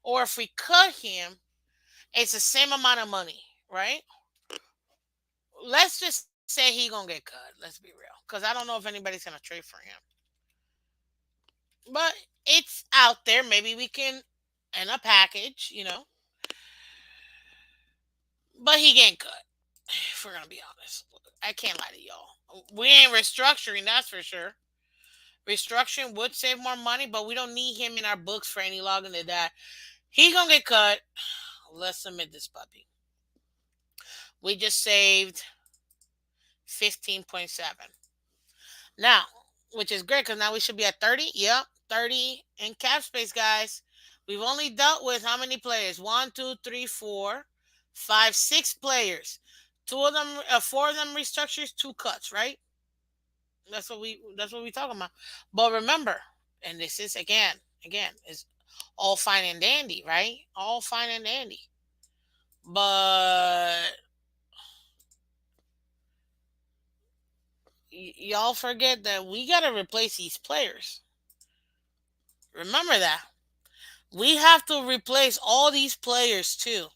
or if we cut him, it's the same amount of money, right? Let's just say he gonna get cut. Let's be real, because I don't know if anybody's gonna trade for him. But it's out there. Maybe we can in a package. But he getting cut. If we're gonna be honest, I can't lie to y'all. We ain't restructuring, that's for sure. Restructuring would save more money, but we don't need him in our books for any longer than that. He gonna get cut. Let's submit this puppy. We just saved 15.7. Now, which is great because now we should be at 30. Yep, 30 in cap space, guys. We've only dealt with how many players? One, two, three, four, five, 6 players. Four of them restructures, 2 cuts, right? That's what we talking about. But remember, and this is again, is all fine and dandy, right? All fine and dandy. But y'all forget that we gotta replace these players. Remember that. We have to replace all these players too.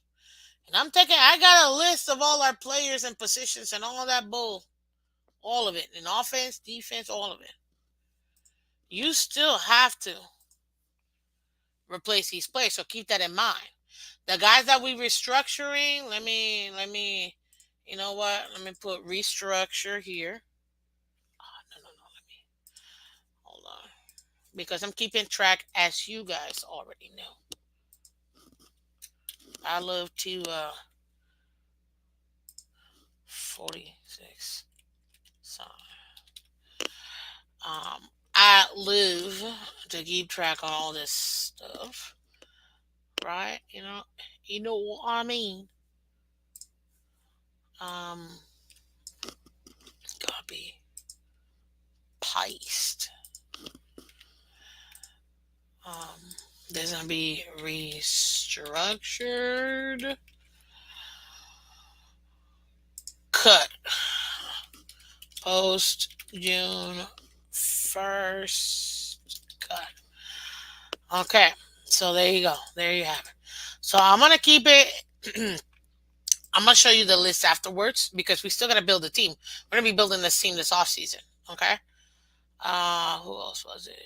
And I got a list of all our players and positions and all of that bull. All of it. In offense, defense, all of it. You still have to replace these players. So keep that in mind. The guys that we restructuring, let me you know what? Let me put restructure here. Oh, no, no, no, let me hold on. Because I'm keeping track as you guys already know. I love to 46. So I live to keep track on all this stuff, right? You know what I mean. Um, copy, paste. Um, there's gonna be restructured, cut, post June 1st, cut. Okay, so there you go. There you have it. So I'm gonna keep it. I'm gonna show you the list afterwards because we still gotta build a team. We're gonna be building this team this off season. Okay. Who else was it?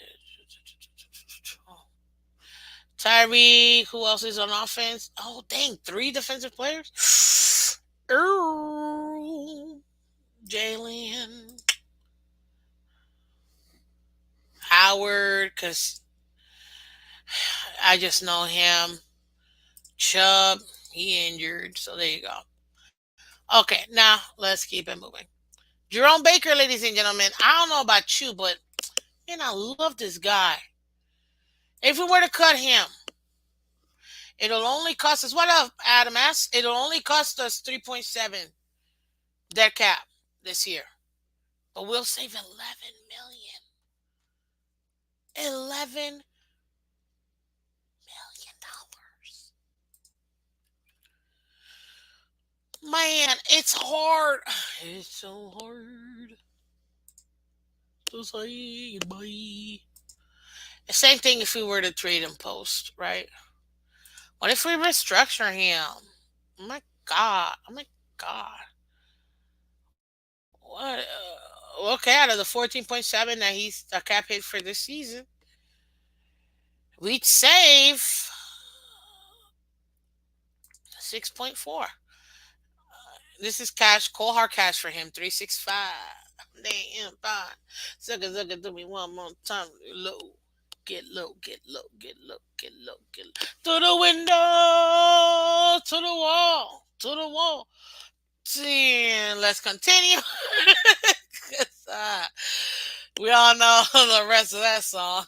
Tyree. Who else is on offense? Oh, dang, three defensive players. Earl, Jalen, Howard, because I just know him. Chubb, he injured, so there you go. Okay, now let's keep it moving. Jerome Baker, ladies and gentlemen. I don't know about you, but man, I love this guy. If we were to cut him, it'll only cost us what up, Adam S? It'll only cost us 3.7 dead cap this year. But we'll save 11 million. 11 million dollars. Man, it's hard. It's so hard to say goodbye. The same thing if we were to trade him post, right? What if we restructure him? Oh my god. Oh my god. What? Okay, out of the 14.7 that he's a cap hit for this season, we'd save 6.4. This is cash, cold hard cash for him. 365. Damn fine. Sucker, do me one more time. Low. Get low, get low, get low, get low, get low. To the window, to the wall, to the wall. And let's continue. 'Cause, we all know the rest of that song.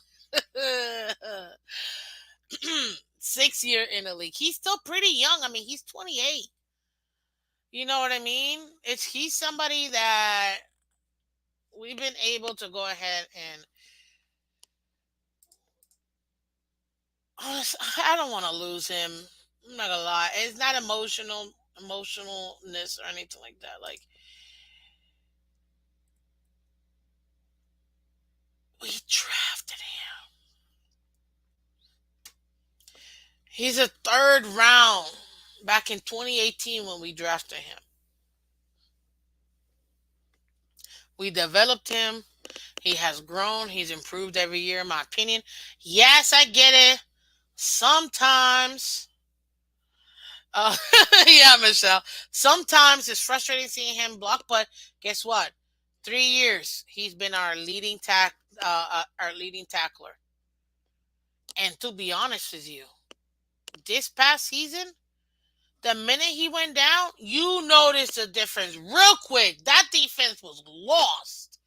6 year in the league. He's still pretty young. I mean, he's 28. You know what I mean? He's somebody that we've been able to go ahead and I don't want to lose him. I'm not gonna lie. It's not emotionalness or anything like that. Like we drafted him. He's a third round back in 2018 when we drafted him. We developed him. He has grown. He's improved every year, in my opinion. Yes, I get it. Sometimes, uh, yeah, Michelle. Sometimes it's frustrating seeing him block, but guess what? 3 years he's been our leading tackler. And to be honest with you, this past season, the minute he went down, you noticed the difference real quick. That defense was lost.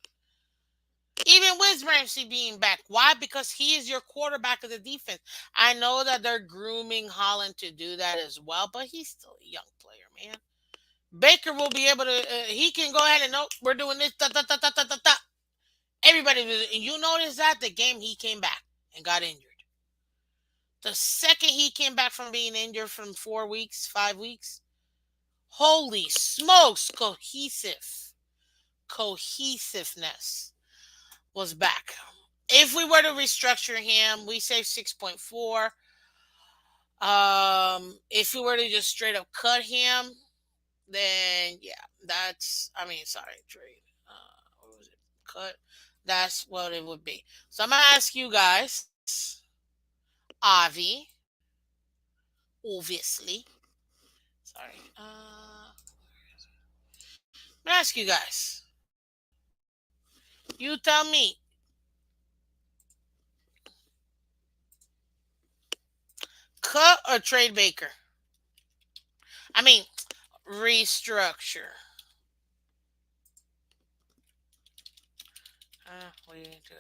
Even with Ramsey being back. Why? Because he is your quarterback of the defense. I know that they're grooming Holland to do that as well, but he's still a young player, man. Baker will be able to, he can go ahead and know we're doing this. Da, da, da, da, da, da, da. Everybody, and you notice that the game he came back and got injured. The second he came back from being injured from 4 weeks, 5 weeks, holy smokes, cohesiveness was back. If we were to restructure him, we save 6.4. If we were to just straight up cut him, then yeah, I mean, sorry, trade. What was it? Cut. That's what it would be. So I'm gonna ask you guys, Avi, obviously. Sorry. I'm gonna ask you guys. You tell me. Cut or trade Baker? I mean, restructure. we do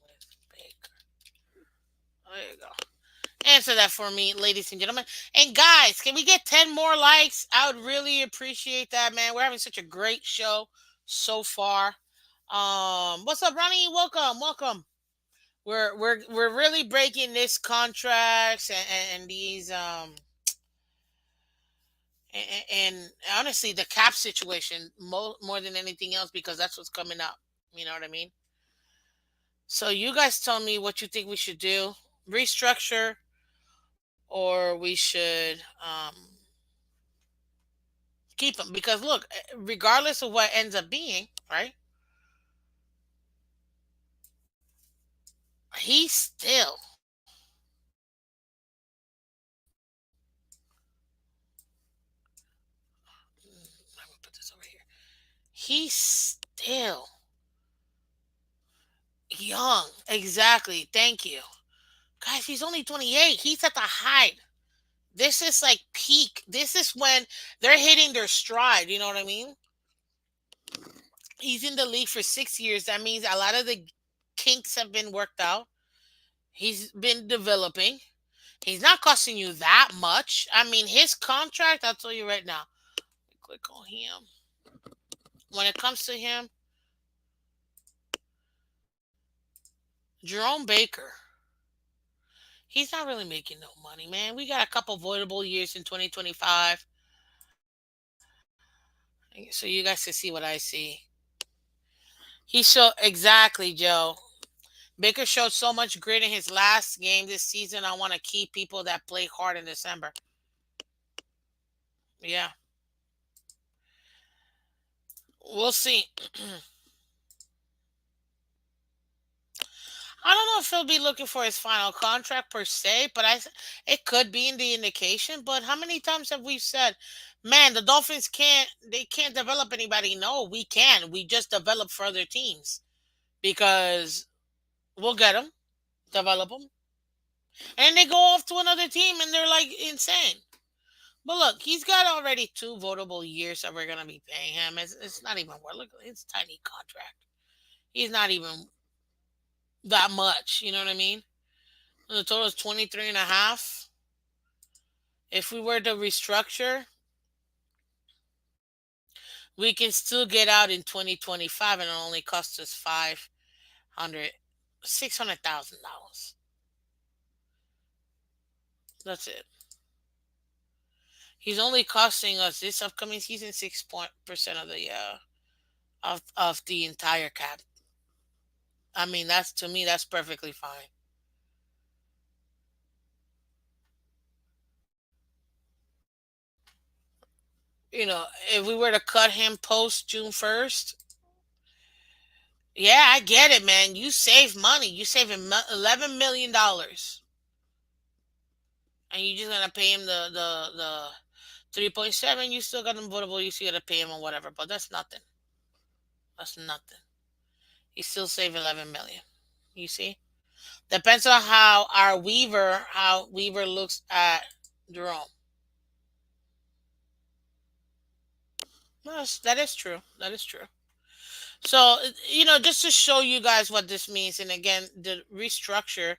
with Baker? There you go. Answer that for me, ladies and gentlemen. And guys, can we get 10 more likes? I would really appreciate that, man. We're having such a great show so far. What's up, Ronnie? Welcome, welcome. We're really breaking this contracts and these and honestly the cap situation more than anything else because that's what's coming up. You know what I mean? So you guys tell me what you think we should do. Restructure or we should keep him because look, regardless of what ends up being, right? He's still I'm gonna put this over here. He's still young. Exactly. Thank you. Guys, he's only 28. He's at the height. This is like peak. This is when they're hitting their stride. You know what I mean? He's in the league for 6 years. That means a lot of the kinks have been worked out. He's been developing. He's not costing you that much. I mean, his contract, I'll tell you right now. Click on him. When it comes to him, Jerome Baker, he's not really making no money, man. We got a couple voidable years in 2025. So you guys can see what I see. He showed exactly, Joe. Baker showed so much grit in his last game this season. I want to keep people that play hard in December. Yeah, we'll see. I don't know if he'll be looking for his final contract per se, but it could be in the indication. But how many times have we said, "Man, the Dolphins can't develop anybody"? No, we can. We just develop for other teams because we'll get them, develop them, and they go off to another team and they're like insane. But look, he's got already 2 votable years that we're gonna be paying him. It's not even worth. Look, it's a tiny contract. He's not even that much. You know what I mean? And the total is 23 and a half. If we were to restructure, we can still get out in 2025 and it only costs us 500, $600,000. That's it. He's only costing us this upcoming season 6% of the of the entire cap. I mean, that's to me that's perfectly fine. You know, if we were to cut him post June 1st, yeah, I get it, man. You save money. You save him $11 million, and you're just gonna pay him the 3.7. You still got him votable. You still gotta pay him or whatever, but that's nothing. That's nothing. You still save 11 million. You see, depends on how Weaver looks at Jerome. That is true. That is true. So just to show you guys what this means, and again, the restructure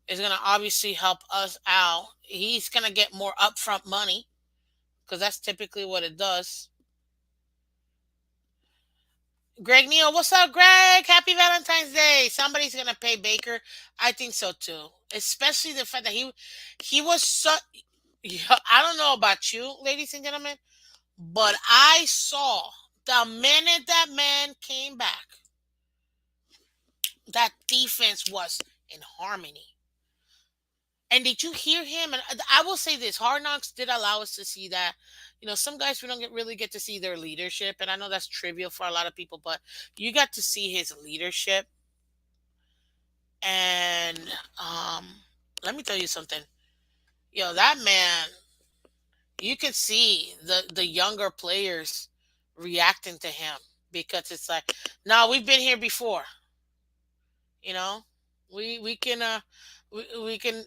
is going to obviously help us out. He's going to get more upfront money because that's typically what it does. Greg Neal, what's up, Greg? Happy Valentine's Day. Somebody's going to pay Baker. I think so too. Especially the fact that he was so. Yeah, I don't know about you, ladies and gentlemen, but I saw the minute that man came back, that defense was in harmony. And did you hear him? And I will say this: Hard Knocks did allow us to see that. Some guys we don't really get to see their leadership, and I know that's trivial for a lot of people, but you got to see his leadership. And let me tell you something. That man, you can see the younger players reacting to him because it's like, no, we've been here before. You know, we can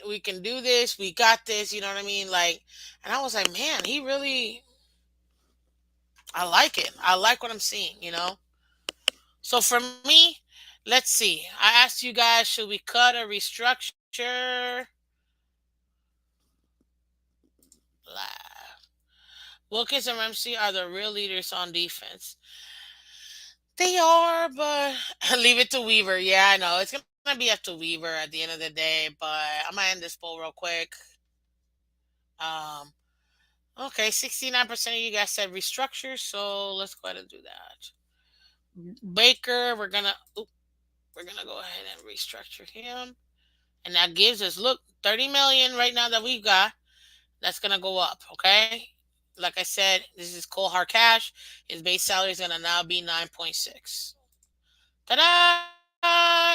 we can do this. We got this. You know what I mean? Like, and I was like, man, he really. I like it. I like what I'm seeing. So for me, Let's see. I asked you guys, should we cut or restructure? Live. Wilkins and Ramsey are the real leaders on defense. They are, but leave it to Weaver. Yeah, I know. It's going to be up to Weaver at the end of the day, but I'm going to end this poll real quick. Um, okay, 69% of you guys said restructure, so let's go ahead and do that. Baker, we're gonna go ahead and restructure him. And that gives us, look, 30 million right now that we've got. That's gonna go up, okay? Like I said, this is cold hard cash. His base salary is gonna now be 9.6. Ta-da!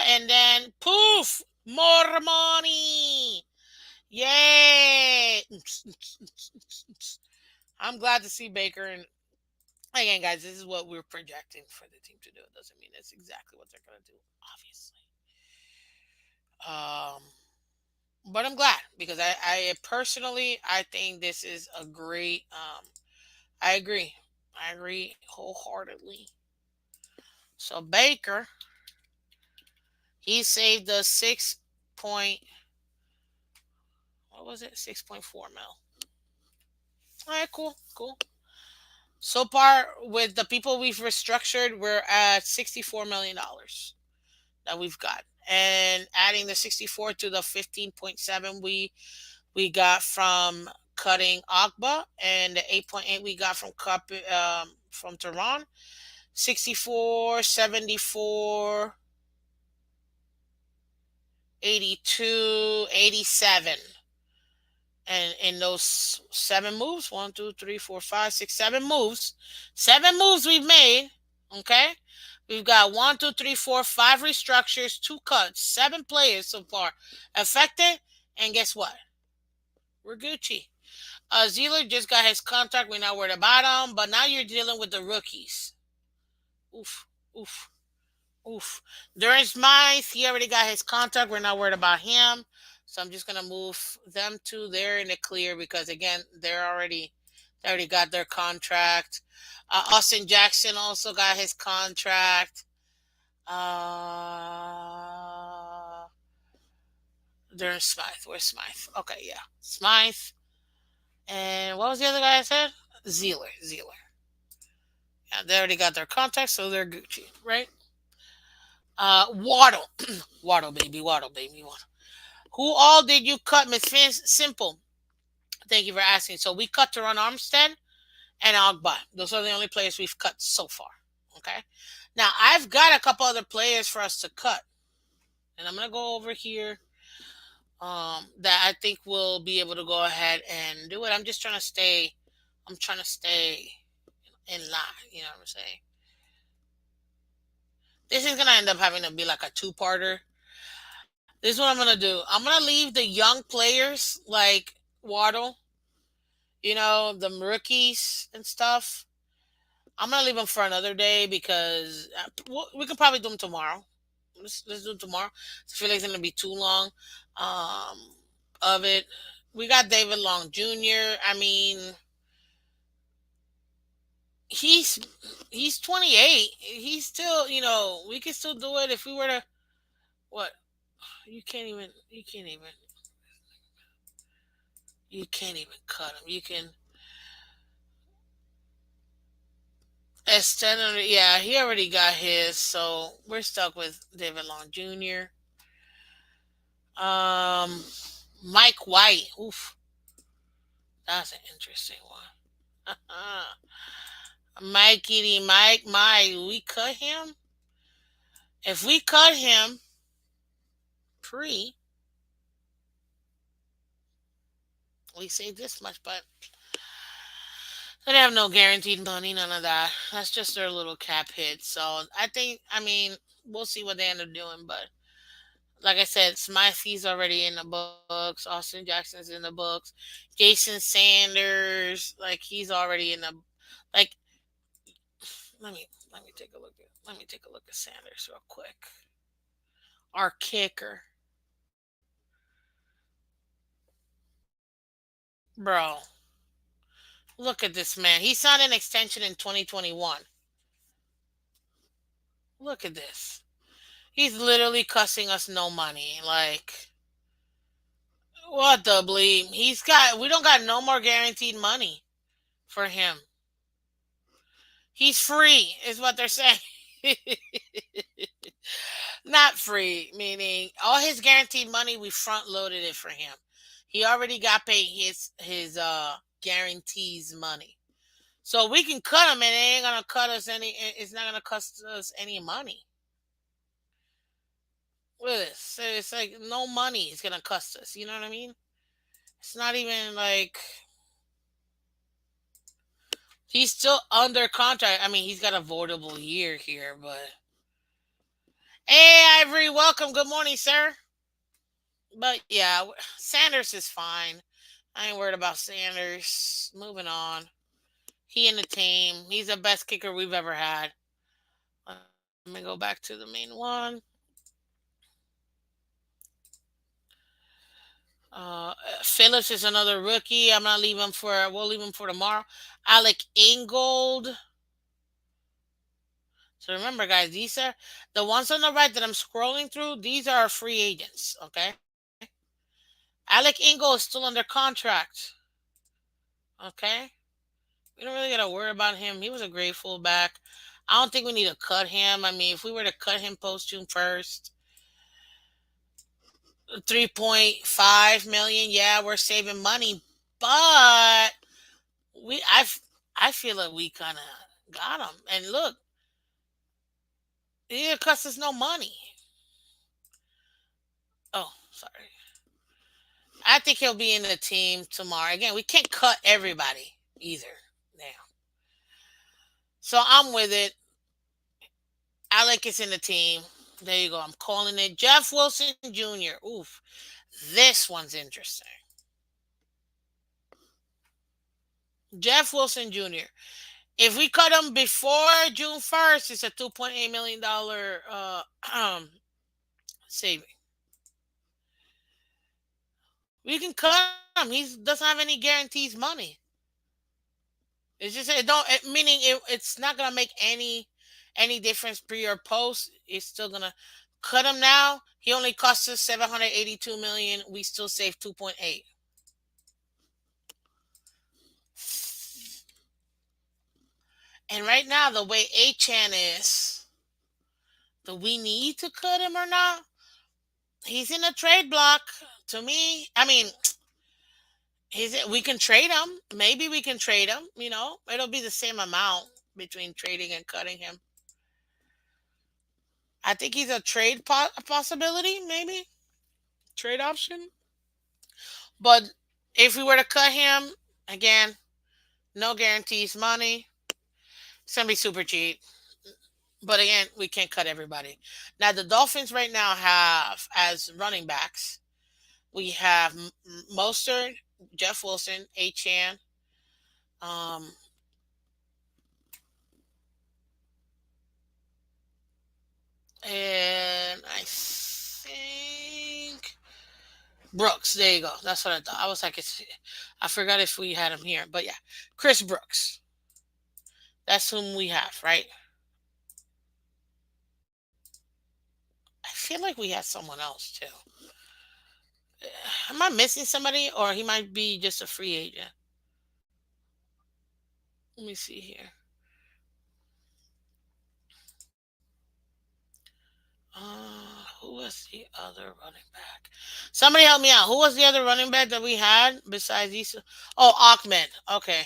And then poof! More money! Yay! I'm glad to see Baker. And again, guys, this is what we're projecting for the team to do. It doesn't mean that's exactly what they're gonna do, obviously. Um, but I'm glad because I personally I think this is a great. I agree. I agree wholeheartedly. So Baker, he saved us 6 point. What was it? 6.4 mil. All right, cool, cool. So far, with the people we've restructured, we're at $64 million that we've got, and adding the 64 to the 15.7 we got from cutting Agba, and the 8.8 we got from Tehran. 64, 74, 82, 87. And in those 7 moves, 1, 2, 3, 4, 5, 6, 7 moves, 7 moves we've made. Okay, we've got 1, 2, 3, 4, 5 restructures, 2 cuts, 7 players so far affected. And guess what? We're Gucci. Zealer just got his contract. We're not worried about him. But now you're dealing with the rookies. Oof, oof, oof. During Smythe, he already got his contract. We're not worried about him. So I'm just gonna move them two there in the clear because again, they already got their contract. Austin Jackson also got his contract. Uh, during Smythe, where's Smythe? Okay, yeah, Smythe. And what was the other guy I said? Zealer. Yeah, they already got their contacts, so they're Gucci, right? Waddle. Waddle. Who all did you cut, Miss Phins? Simple. Thank you for asking. So we cut Teron Armstead and Ogba. Those are the only players we've cut so far. Okay. Now I've got a couple other players for us to cut, and I'm gonna go over here. That I think we'll be able to go ahead and do it. I'm just trying to stay. I'm trying to stay in line. You know what I'm saying? This is gonna end up having to be like a two-parter. This is what I'm gonna do. I'm gonna leave the young players like Waddle, the rookies and stuff. I'm gonna leave them for another day because we can probably do them tomorrow. Let's do it tomorrow. I feel like it's gonna be too long. Um, of it, we got David Long Jr. I mean, he's he's 28. He's still, we can still do it if we were to. What? You can't even cut him. You can extend him. Yeah, he already got his, so we're stuck with David Long Jr. Um, Mike White. Oof, that's an interesting one. Mike. We cut him. If we cut him pre, we save this much, but they have no guaranteed money, none of that. That's just their little cap hit. So I mean, we'll see what they end up doing. But like I said, Smythe's already in the books. Austin Jackson's in the books. Jason Sanders, like he's already in the like. Let me take a look at Sanders real quick. Our kicker, bro. Look at this man. He signed an extension in 2021. Look at this. He's literally cussing us no money. Like, what the bleep? We don't got no more guaranteed money for him. He's free, is what they're saying. Not free, meaning all his guaranteed money, we front loaded it for him. He already got paid his guarantees money. So we can cut him and it ain't gonna cut us any it's not gonna cost us any money. With this. So it's like no money is gonna cost us. You know what I mean? It's not even like he's still under contract. I mean, he's got a voidable year here, but hey, Ivory, welcome. Good morning, sir. But yeah, Sanders is fine. I ain't worried about Sanders. Moving on. He and the team. He's the best kicker we've ever had. Let me go back to the main one. Uh, Phillips is another rookie. I'm not leaving for. We'll leave him for tomorrow. Alec Ingold. So remember, guys, these are the ones on the right that I'm scrolling through. These are free agents. Okay. Alec Ingold is still under contract. Okay. We don't really got to worry about him. He was a great fullback. I don't think we need to cut him. I mean, if we were to cut him post June 1st, 3.5 million, yeah, we're saving money. But we I feel like we kind of got him. And look, it didn't cost us no money. Oh, sorry. I think he'll be in the team tomorrow. Again, we can't cut everybody either now. So I'm with it. Alec is in the team. There you go. I'm calling it. Jeff Wilson Jr. Oof. This one's interesting. Jeff Wilson Jr. If we cut him before June 1st, it's a $2.8 million saving. We can cut him. He doesn't have any guarantees money. It's just it don't it, meaning it's not gonna make any difference pre or post. It's still gonna cut him now. He only cost us 782 million. We still save 2.8. And right now, the way Achan is, do we need to cut him or not? He's in a trade block. To me, I mean, we can trade him. Maybe we can trade him. It'll be the same amount between trading and cutting him. I think he's a trade possibility, maybe trade option. But if we were to cut him again, no guarantees money. It's gonna be super cheap. But again, we can't cut everybody. Now the Dolphins right now have as running backs. We have Mostert, Jeff Wilson, Achan, um, and I think Brooks. There you go. That's what I thought. I was like, I forgot if we had him here, but yeah, Chris Brooks. That's whom we have, right? I feel like we had someone else too. Am I missing somebody, or he might be just a free agent? Let me see here. Who was the other running back? Somebody help me out. Who was the other running back that we had besides these? Oh, Ahmed. Okay,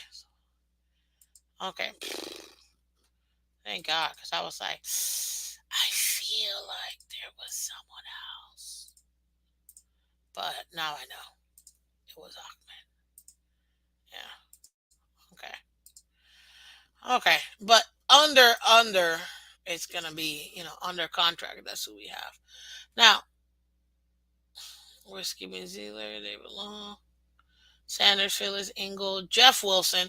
okay. Thank God, because I was like, I feel like there was someone else, but now I know it was Ahmed. Yeah. Okay. Okay. But under, it's gonna be under contract. That's who we have now. We're skipping Zealer, David Long, Sanders, Phillips, Ingold, Jeff Wilson.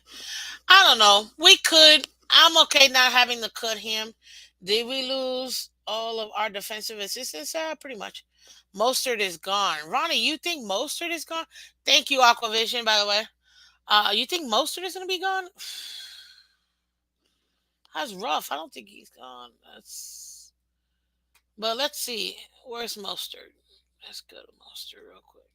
I don't know. We could. I'm okay not having to cut him. Did we lose all of our defensive assistants? Pretty much. Mostert is gone. Ronnie, you think Mostert is gone? Thank you, Aquavision, by the way. You think Mostert is going to be gone? That's rough. I don't think he's gone. But let's see. Where's Mustard? Let's go to Mustard real quick.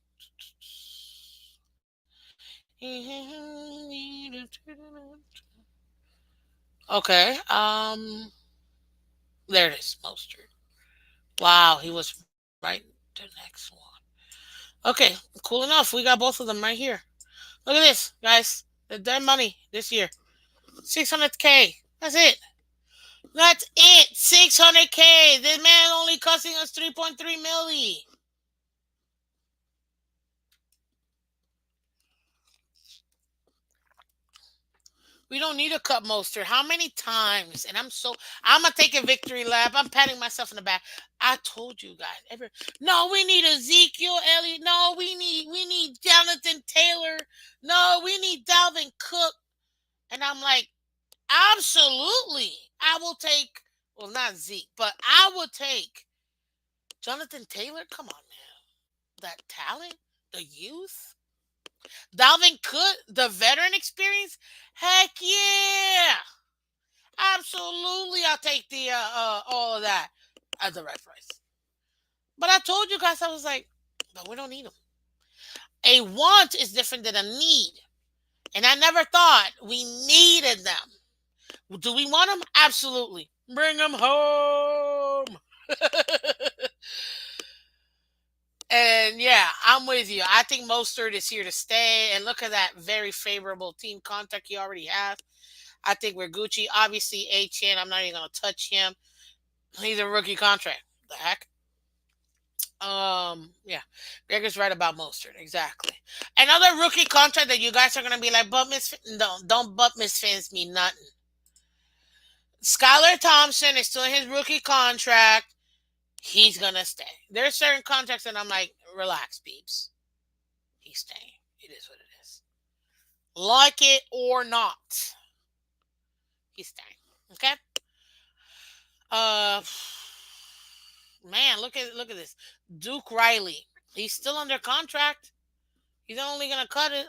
Okay. There it is. Mustard. Wow, he was right the next one. Okay, cool enough. We got both of them right here. Look at this, guys. Their money this year. 600K. That's it. That's it. 600K. This man only costing us 3.3 milli. We don't need a cut Moster. How many times? And I'm gonna take a victory lap. I'm patting myself in the back. I told you guys. No, we need Ezekiel Elliott. No, we need Jonathan Taylor. No, we need Dalvin Cook. And I'm like, absolutely. I will take, well, not Zeke, but I will take Jonathan Taylor. Come on, man. That talent, the youth. Dalvin Cook, the veteran experience. Heck yeah. Absolutely, I'll take the all of that at the right price. But I told you guys, I was like, but we don't need them. A want is different than a need, and I never thought we needed them. Do we want them? Absolutely. Bring them home. And yeah, I'm with you. I think Mostert is here to stay. And look at that very favorable team contract he already has. I think we're Gucci. Obviously, A-Chan, I'm not even going to touch him. He's a rookie contract. The heck? Yeah. Greg is right about Mostert. Exactly. Another rookie contract that you guys are going to be like, but Miss, don't but Miss Fins me nothing. Skylar Thompson is still in his rookie contract. He's going to stay. There are certain contracts that I'm like, relax, peeps. He's staying. It is what it is. Like it or not, he's staying. Okay. Uh, man, look at this. Duke Riley. He's still under contract. He's only gonna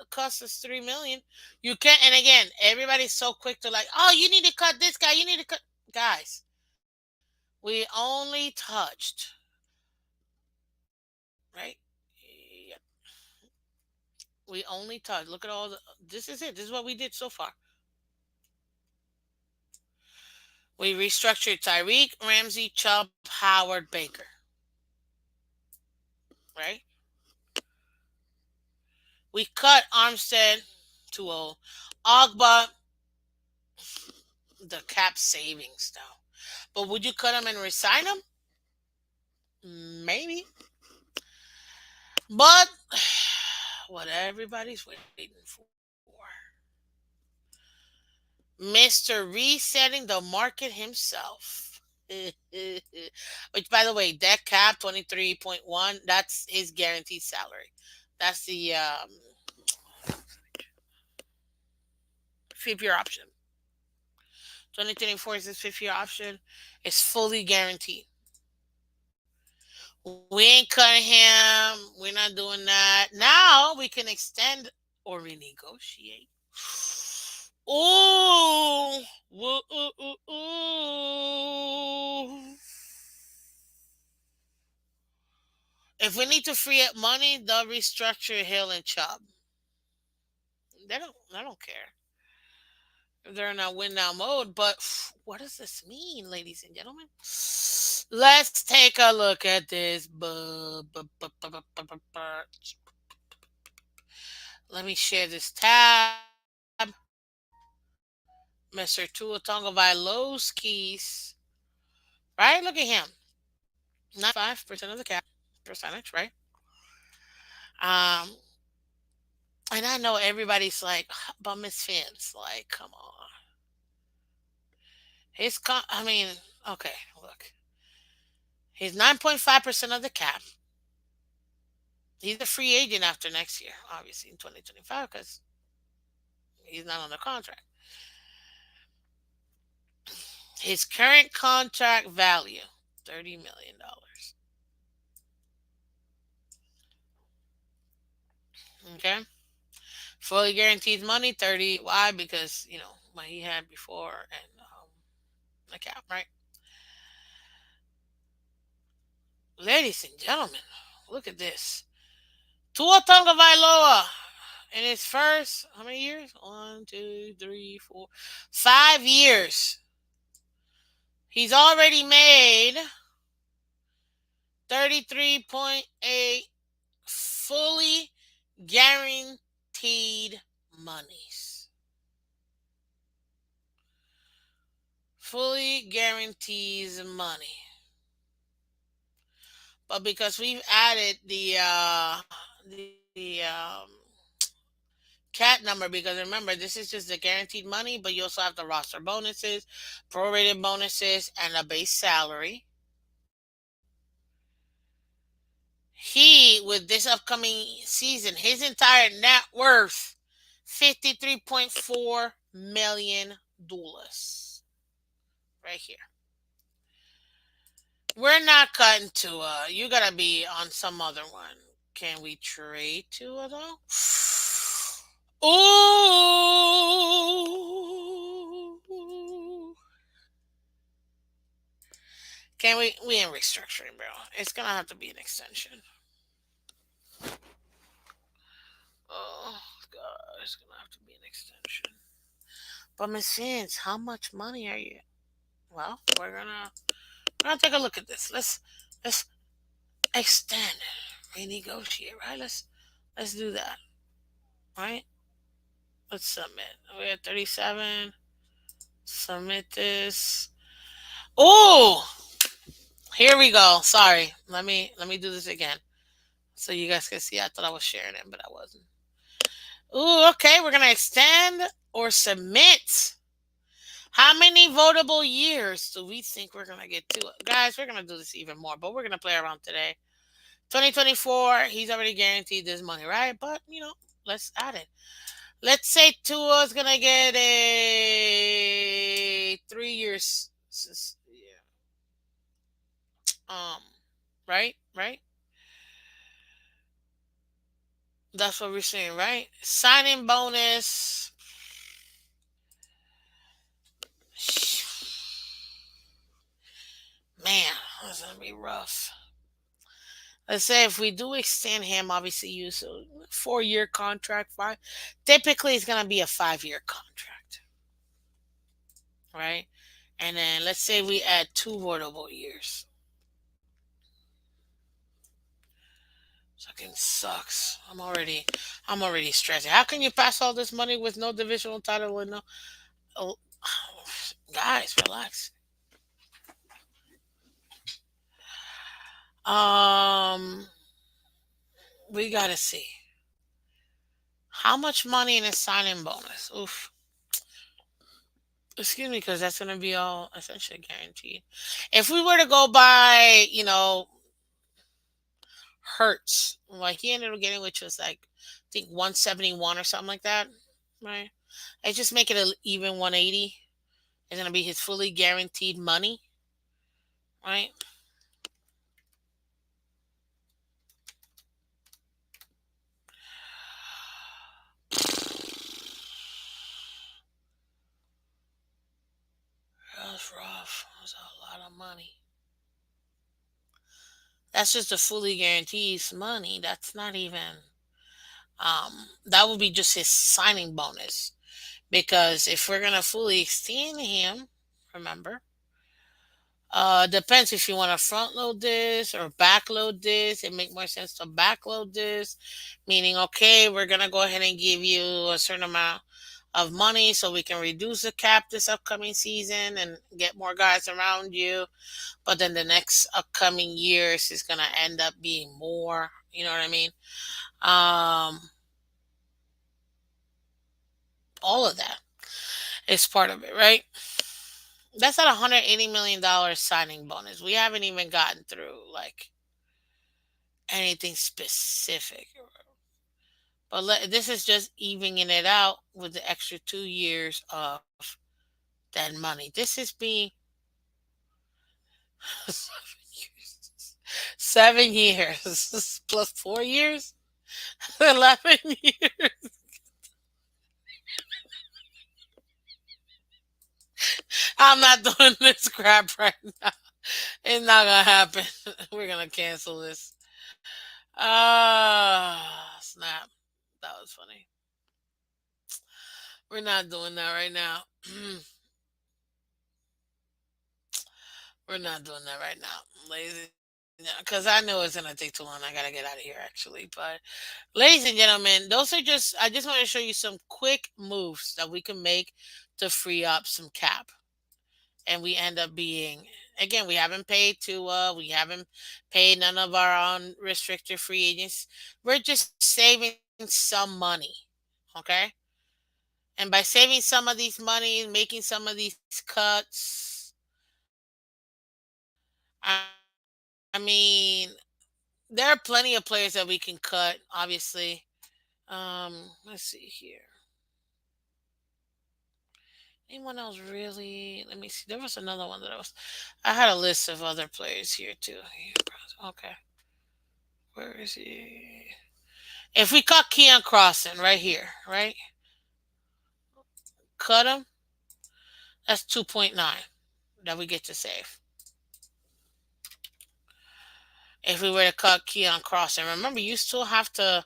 cost us 3 million. You can't. And again, everybody's so quick to like, oh, you need to cut this guy. You need to cut guys. We only touched right. Yep. We only touched. Look at all the. This is it. This is what we did so far. We restructured Tyreek, Ramsey, Chubb, Howard, Baker. Right. We cut Armstead to Ogba, the cap savings though. But would you cut him and resign him? Maybe. But what everybody's waiting for. Mr. Resetting the market himself. Which by the way, that cap 23.1, that's his guaranteed salary. That's the fifth year option. 2024 is his fifth year option. It's fully guaranteed. We ain't cutting him. We're not doing that. Now we can extend or renegotiate. Ooh. Ooh, ooh, ooh, ooh. If we need to free up money, they'll restructure Hill and Chubb. They don't care. They're in a win now mode, but what does this mean, ladies and gentlemen? Let's take a look at this. Let me share this tab. Mr. Tua Tonga Vailoskis. Right? Look at him. 95% of the cap percentage, right? Um, and I know everybody's like, but Miss Fins, like, come on. I mean, okay, look. He's 9.5% of the cap. He's a free agent after next year, obviously, in 2025, because he's not on the contract. His current contract value, $30 million. Okay. Fully guaranteed money, 30. Why? Because, what he had before and the cap, right? Ladies and gentlemen, look at this. Tua Tagovailoa in his first how many years? 1, 2, 3, 4, 5 years. He's already made 33.8 fully guaranteed monies. Fully guarantees money. But because we've added the cat number, because remember this is just the guaranteed money, but you also have the roster bonuses, prorated bonuses, and a base salary. He, with this upcoming season, his entire net worth $53.4 million right here. We're not cutting Tua. You gotta be on some other one. Can we trade Tua though? Ooh. Can we ain't restructuring, bro. It's gonna have to be an extension. Oh god, it's gonna have to be an extension. But Miss Fins, how much money are you? Well, we're gonna take a look at this. Let's extend, renegotiate, right? Let's do that, right? Let's submit. We're at 37. Submit this. Oh, here we go. Sorry. Let me do this again so you guys can see. I thought I was sharing it, but I wasn't. Ooh, okay. We're gonna extend or submit. How many votable years do we think we're gonna get to? Guys, we're gonna do this even more, but we're gonna play around today. 2024, he's already guaranteed this money, right? But let's add it. Let's say Tua's gonna get a 3 years. Yeah. Right. That's what we're saying, right? Signing bonus. Man, that's gonna be rough. Let's say if we do extend him, obviously use a 4 year contract. Five. Typically, it's gonna be a 5 year contract, right? And then let's say we add two votable years. Fucking sucks. I'm already stressing. How can you pass all this money with no divisional title and no? Oh, guys, relax. Um, we gotta see how much money in a signing bonus. Oof. Excuse me, because that's gonna be all essentially guaranteed. If we were to go by, Hertz, like he ended up getting, which was like I think 171 or something like that, right? I just make it an even 180. It's gonna be his fully guaranteed money, right? That's rough. That's a lot of money. That's just a fully guaranteed money. That's not even. That would be just his signing bonus. Because if we're gonna fully extend him, remember, depends if you want to front load this or back load this. It make more sense to back load this, meaning okay, we're gonna go ahead and give you a certain amount of money so we can reduce the cap this upcoming season and get more guys around you. But then the next upcoming years is gonna end up being more. You know what I mean? Um, all of that is part of it, right? That's at $180 million signing bonus. We haven't even gotten through like anything specific. But this is just evening it out with the extra 2 years of that money. This is being 7 years. 7 years plus 4 years, 11 years. I'm not doing this crap right now. It's not gonna happen. We're gonna cancel this. Snap. That was funny. We're not doing that right now. We're not doing that right now, ladies and gentlemen, because I know it's gonna take too long. I gotta get out of here actually. But ladies and gentlemen, those are just I just want to show you some quick moves that we can make to free up some cap. And we end up being again, we haven't paid Tua, we haven't paid none of our unrestricted free agents. We're just saving some money. Okay? And by saving some of these money, making some of these cuts, I mean, there are plenty of players that we can cut, obviously. Let's see here. Anyone else really? Let me see. There was another one that I had a list of other players here too. Okay. Where is he? If we cut Keon Crossing right here, right? Cut him, that's 2.9 that we get to save. If we were to cut Keon Crossing, remember, you still have to.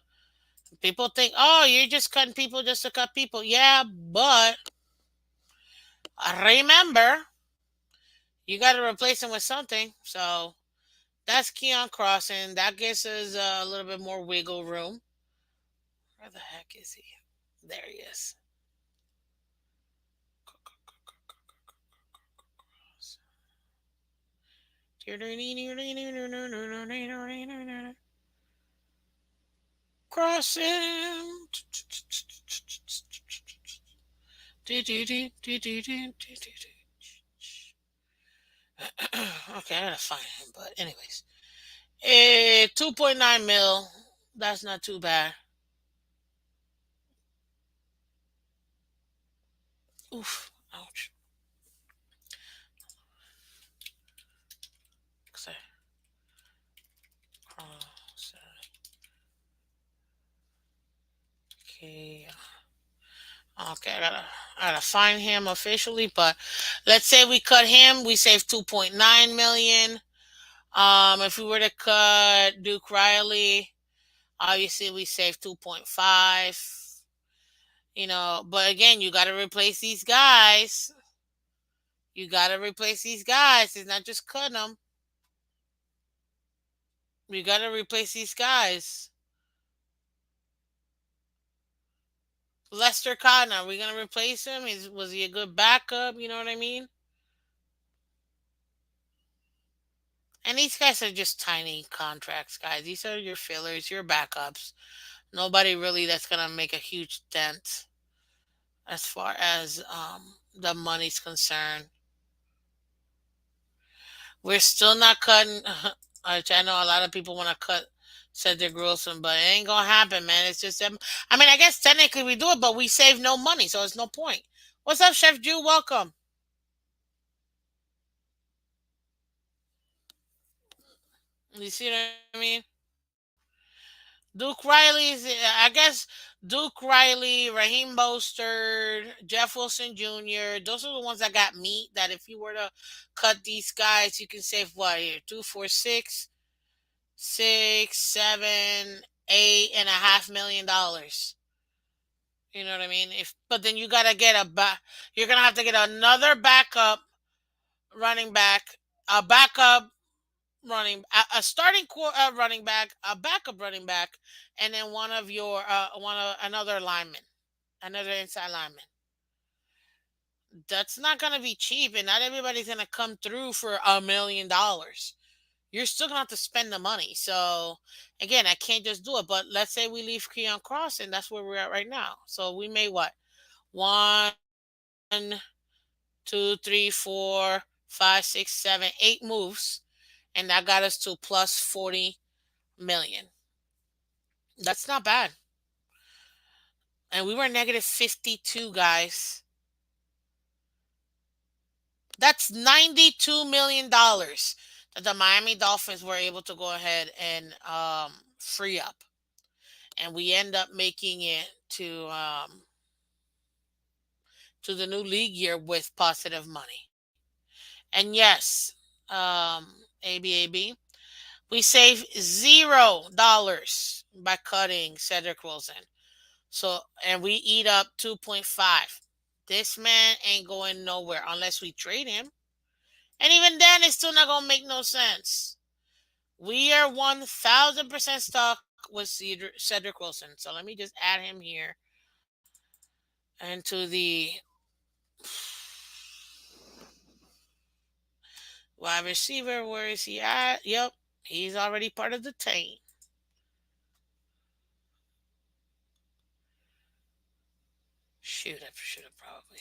People think, oh, you're just cutting people just to cut people. Yeah, but remember, you got to replace him with something. So that's Keon Crossing. That gives us a little bit more wiggle room. Where the heck is he? There he is. Crossing. Okay, I gotta find him. But anyways, 2.9 mil. That's not too bad. Oof. Ouch. Okay. Okay, I gotta find him officially, but let's say we cut him, we save 2.9 million. If we were to cut Duke Riley, obviously we save 2.5. But again, you gotta replace these guys. You gotta replace these guys. It's not just cutting them. You gotta replace these guys. Lester Cotton, are we gonna replace him? Was he a good backup? You know what I mean? And these guys are just tiny contracts, guys. These are your fillers, your backups. Nobody really that's gonna make a huge dent as far as the money's concerned. We're still not cutting. Which I know a lot of people want to cut Cedric Wilson, but it ain't gonna happen, man. It's just them. I mean, I guess technically we do it, but we save no money, so it's no point. What's up, Chef Jew? Welcome. You see what I mean? Duke Riley's, I guess Duke Riley, Raheem Mostert, Jeff Wilson Jr. Those are the ones that got meat. That if you were to cut these guys, you can save what here? Two, four, six, 7, 8.5 million dollars. You know what I mean? If but then you gotta get you're gonna have to get another backup running back, a backup a starting running back, a backup running back, and then one of another lineman, another inside lineman. That's not gonna be cheap, and not everybody's gonna come through for $1 million. You're still gonna have to spend the money. So again, I can't just do it. But let's say we leave Keon Cross, and that's where we're at right now. So we made what 1, 2, 3, 4, 5, 6, 7, 8 moves, and that got us to plus 40 million. That's not bad. And we were negative 52, guys. That's $92 million that the Miami Dolphins were able to go ahead and free up. And we end up making it to the new league year with positive money. And yes, ABAB. We save $0 by cutting Cedric Wilson. So and we eat up 2.5. This man ain't going nowhere unless we trade him. And even then it's still not gonna make no sense. We are 1000% stuck with Cedric Wilson. So let me just add him here into the wide receiver. Where is he at? Yep. He's already part of the team. Shoot, I should have probably.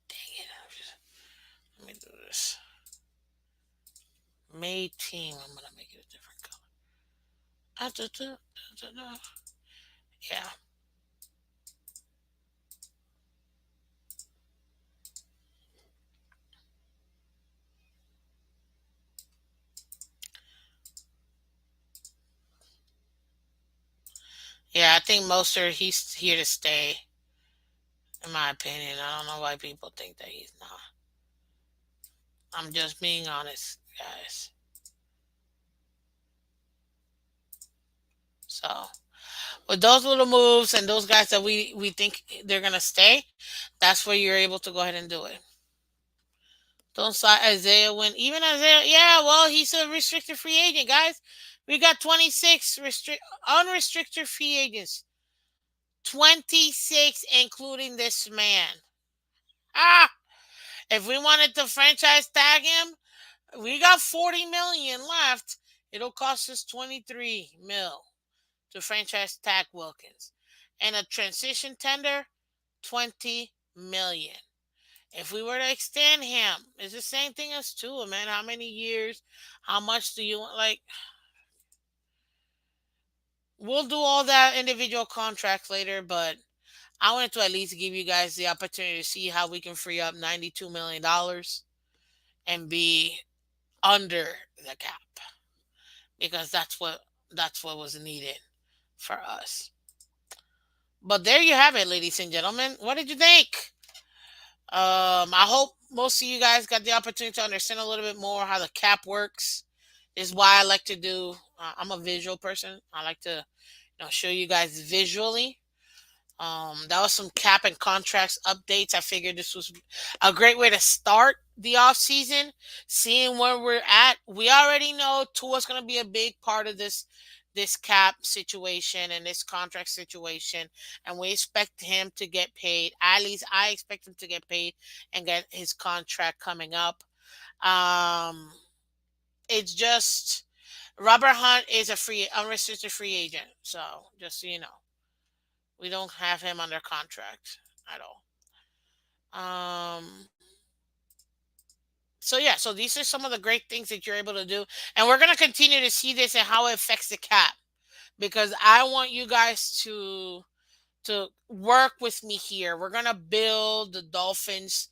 Dang it. Let me do this. Made team. I'm going to make it a different color. Yeah. Yeah, I think Mostert, he's here to stay, in my opinion. I don't know why people think that he's not. I'm just being honest, guys. So, with those little moves and those guys that we think they're going to stay, that's where you're able to go ahead and do it. Don't sign Isaiah when even Isaiah. Yeah, well, he's a restricted free agent, guys. We got 26 unrestricted free agents. 26, including this man. Ah, if we wanted to franchise tag him, we got 40 million left. It'll cost us 23 mil to franchise tag Wilkins, and a transition tender, 20 million. If we were to extend him, it's the same thing as Tua, man. How many years? How much do you want? Like, we'll do all that individual contracts later, but I wanted to at least give you guys the opportunity to see how we can free up $92 million and be under the cap because that's what was needed for us. But there you have it, ladies and gentlemen. What did you think? I hope most of you guys got the opportunity to understand a little bit more how the cap works. This is why I like to do. I'm a visual person. I like to, show you guys visually. That was some cap and contracts updates. I figured this was a great way to start the off season, seeing where we're at. We already know Tua's going to be a big part of this cap situation and this contract situation, and we expect him to get paid. At least I expect him to get paid and get his contract coming up. Um, it's just Robert Hunt is a free unrestricted free agent, so just so you know. We don't have him under contract at all. So yeah, so these are some of the great things that you're able to do, and we're gonna continue to see this and how it affects the cap because I want you guys to work with me here. We're gonna build the Dolphins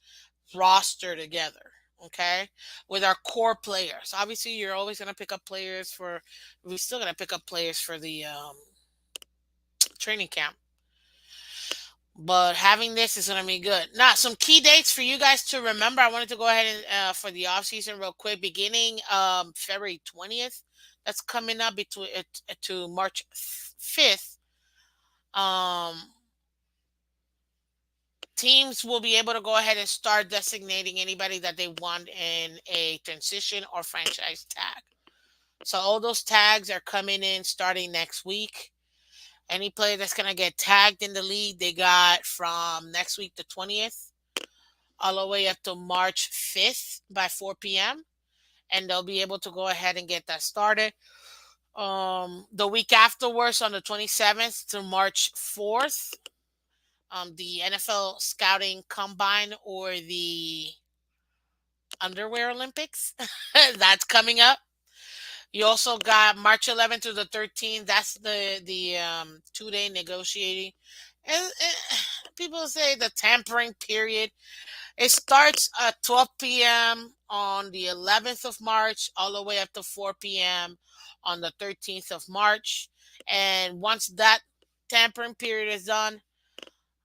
roster together. Okay, with our core players. Obviously, you're always gonna pick up players for. We're still gonna pick up players for the training camp. But having this is going to be good. Now, some key dates for you guys to remember. I wanted to go ahead and for the off season real quick, beginning February 20th. That's coming up between to March 5th. Um, teams will be able to go ahead and start designating anybody that they want in a transition or franchise tag. So all those tags are coming in starting next week. Any player that's going to get tagged in the league, they got from next week the 20th all the way up to March 5th by 4 p.m. And they'll be able to go ahead and get that started. The week afterwards, on the 27th to March 4th, the NFL Scouting Combine or the Underwear Olympics, that's coming up. You also got March 11th to the 13th. That's the 2 day negotiating. And people say the tampering period. It starts at 12 p.m. on the 11th of March, all the way up to 4 p.m. on the 13th of March. And once that tampering period is done,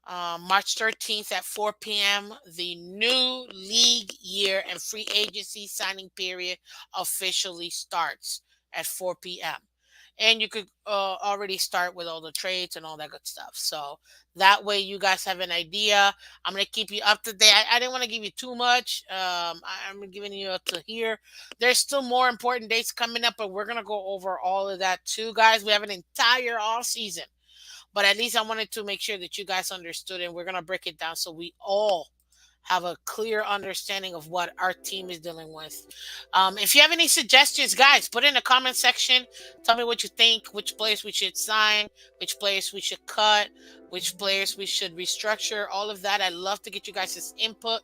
March 13th at 4 p.m. The new league year and free agency signing period officially starts at 4 p.m. And you could already start with all the trades and all that good stuff. So that way you guys have an idea. I'm going to keep you up to date. I didn't want to give you too much. I'm giving you up to here. There's still more important dates coming up, but we're going to go over all of that too, guys. We have an entire off season, but at least I wanted to make sure that you guys understood, and we're gonna break it down so we all have a clear understanding of what our team is dealing with. If you have any suggestions, guys, put it in the comment section. Tell me what you think, which players we should sign, which players we should cut, which players we should restructure, all of that. I'd love to get you guys' input.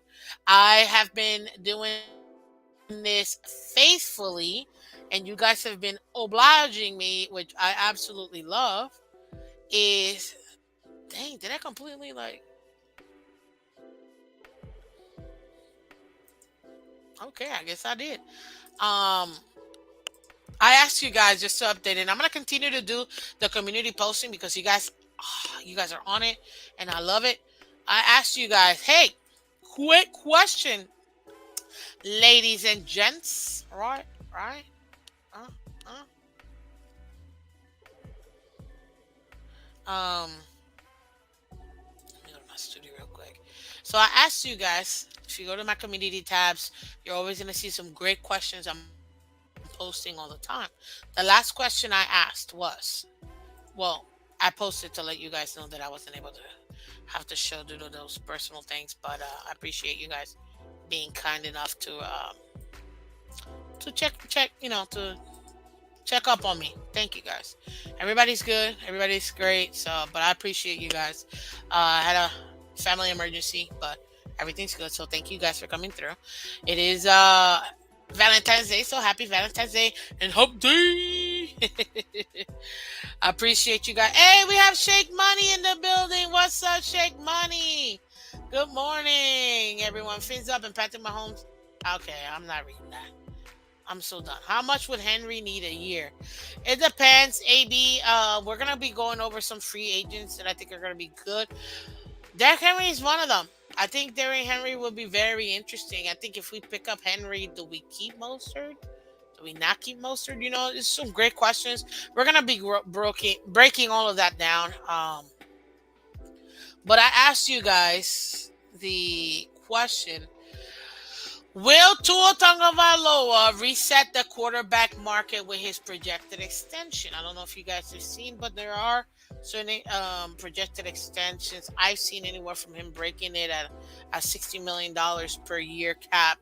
I have been doing this faithfully, and you guys have been obliging me, which I absolutely love. Is dang, did I completely like okay, I guess I did. Um I asked you guys just to update it. I'm gonna continue to do the community posting because you guys you guys are on it and I love it. I asked you guys, hey, quick question, ladies and gents. Right, right. Uh, uh. Um Let me go to my studio real quick. So I asked you guys, if you go to my community tabs, you're always going to see some great questions I'm posting all the time. The last question I asked was, well, I posted to let you guys know that I wasn't able to have the show due to those personal things, but I appreciate you guys being kind enough to check, to check up on me. Thank you guys. Everybody's good. Everybody's great. So, but I appreciate you guys. I had a family emergency, but everything's good. So thank you guys for coming through. It is Valentine's Day, so happy Valentine's Day and Hump Day. I appreciate you guys. Hey, we have Shake Money in the building. What's up, Shake Money? Good morning, everyone. Fins up and Patrick Mahomes. Okay, I'm not reading that. I'm so done. How much would Henry need a year? It depends, AB. We're gonna be going over some free agents that I think are gonna be good. Derrick Henry is one of them. I think Derrick Henry will be very interesting. I think if we pick up Henry, do we keep Mostert? Do we not keep Mostert? It's some great questions. We're gonna be breaking all of that down. But I asked you guys the question: will Tua Tagovailoa reset the quarterback market with his projected extension? I don't know if you guys have seen, but there are certain projected extensions. I've seen anywhere from him breaking it at $60 million per year cap.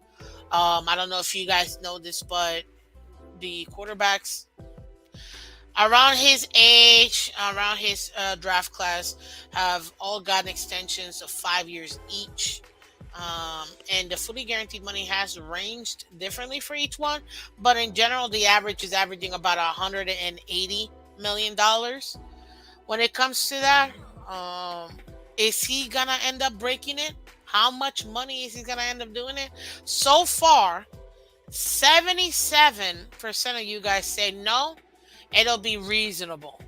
I don't know if you guys know this, but the quarterbacks around his age, around his draft class, have all gotten extensions of 5 years each. And the fully guaranteed money has ranged differently for each one, but in general, the average is averaging about $180 million. When it comes to that, is he gonna end up breaking it? How much money is he gonna end up doing it? So far, 77% of you guys say no, it'll be reasonable.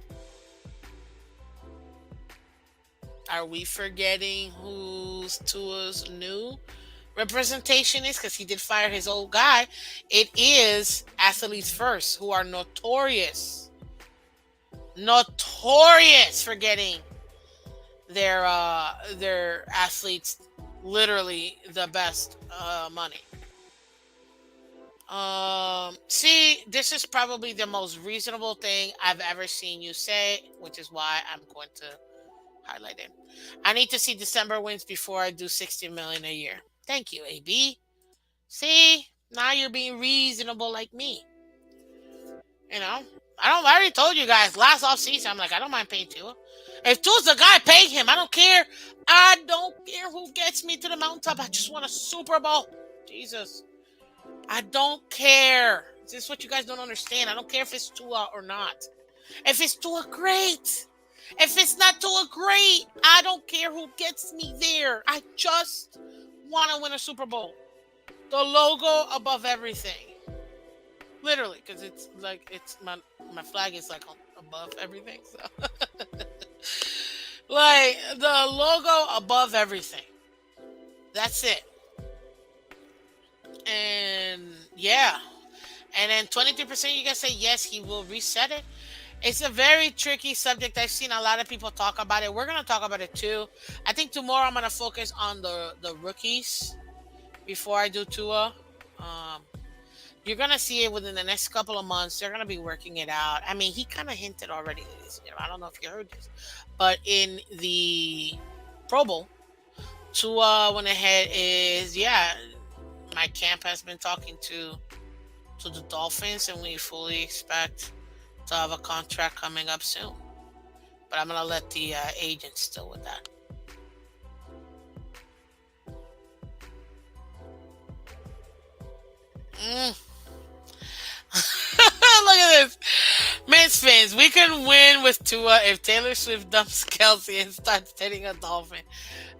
Are we forgetting who's Tua's new representation is? Because he did fire his old guy. It is Athletes First, who are notorious for getting their athletes literally the best money. See, this is probably the most reasonable thing I've ever seen you say, which is why I'm going to highlight it. I need to see December wins before I do 60 million a year. Thank you, AB. See, now you're being reasonable like me. You know, I already told you guys last off season. I'm like, I don't mind paying Tua. If Tua's the guy, pay him. I don't care. I don't care who gets me to the mountaintop. I just want a Super Bowl. Jesus. I don't care. This is what you guys don't understand. I don't care if it's Tua or not. If it's Tua, great. If it's not Tua, great. I don't care who gets me there. I just want to win a Super Bowl. The logo above everything. Literally, because it's like it's my flag is like above everything. So Like the logo above everything. That's it. And yeah. And then 23% you guys say yes, he will reset it. It's a very tricky subject. I've seen a lot of people talk about it. We're gonna talk about it too. I think tomorrow I'm gonna focus on the rookies before I do Tua. Um, you're gonna see it within the next couple of months. They're gonna be working it out. I mean, he kind of hinted already. I don't know if you heard this, but in the Pro Bowl, Tua went ahead. Is yeah, my camp has been talking to the Dolphins, and we fully expect to have a contract coming up soon. But I'm gonna let the agents deal with that. Mm. Look at this. Men's fans, we can win with Tua if Taylor Swift dumps Kelsey and starts dating a dolphin.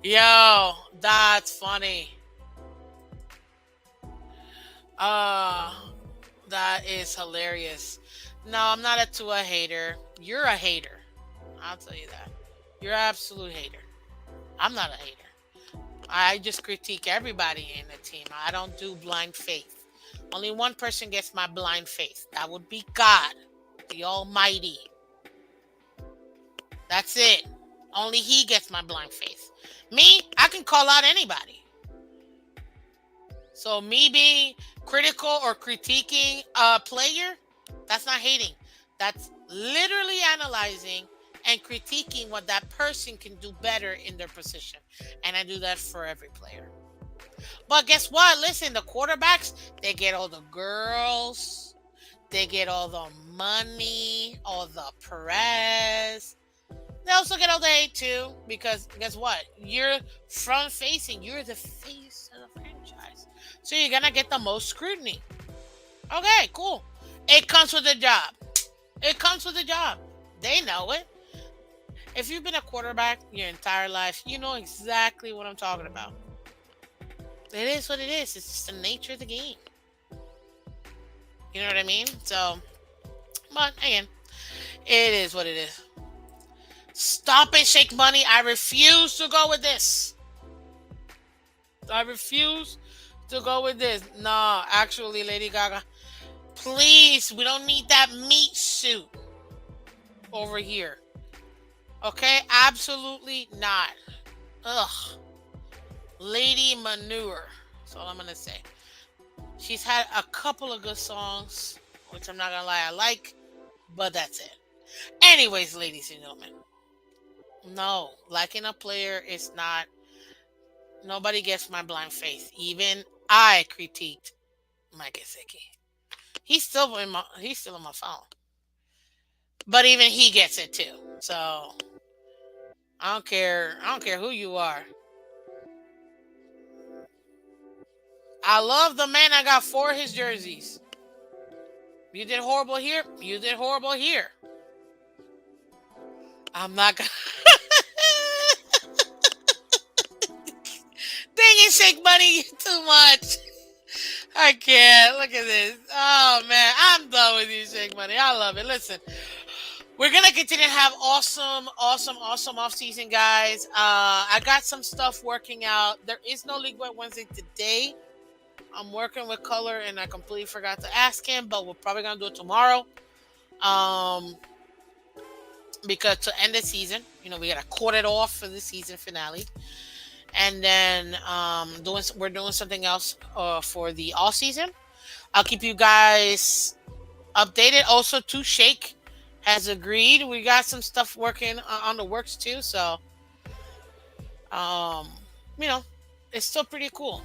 Yo, that's funny. Uh, that is hilarious. No, I'm not a Tua hater. You're a hater. I'll tell you that. You're an absolute hater. I'm not a hater. I just critique everybody in the team. I don't do blind faith. Only one person gets my blind faith. That would be God, the Almighty. That's it. Only He gets my blind faith. Me, I can call out anybody. So me being critical or critiquing a player, that's not hating. That's literally analyzing and critiquing what that person can do better in their position. And I do that for every player. But guess what? Listen, the quarterbacks, they get all the girls, they get all the money, all the press. They also get all the hate too, because guess what? You're front facing, you're the face of the franchise. So you're gonna get the most scrutiny. Okay, cool. It comes with the job. It comes with the job. They know it. If you've been a quarterback your entire life, you know exactly what I'm talking about. It is what it is. It's just the nature of the game. You know what I mean? So, but again, it is what it is. Stop and shake money. I refuse to go with this. I refuse to go with this. No, actually, Lady Gaga, please, we don't need that meat suit over here. Okay? Absolutely not. Ugh. Lady Manure. That's all I'm gonna say. She's had a couple of good songs, which I'm not gonna lie, I like, but that's it. Anyways, ladies and gentlemen, no, liking a player is not. Nobody gets my blind faith. Even I critiqued Mike Gesicki. He's still in my phone, but even he gets it too. So I don't care. I don't care who you are. I love the man. I got four of his jerseys. You did horrible here. You did horrible here. I'm not gonna. Dang it, Shake Money, too much. I can't. Look at this. Oh man, I'm done with you, Shake Money. I love it. Listen, we're gonna continue to have awesome off season, guys. I got some stuff working out. There is no League Web Wednesday today. I'm working with Color, and I completely forgot to ask him, but we're probably gonna do it tomorrow. Um, because to end the season, we gotta cut it off for the season finale, and then we're doing something else for the all season. I'll keep you guys updated. Also, to Shake has agreed. We got some stuff working on the works too, so um, you know, it's still pretty cool.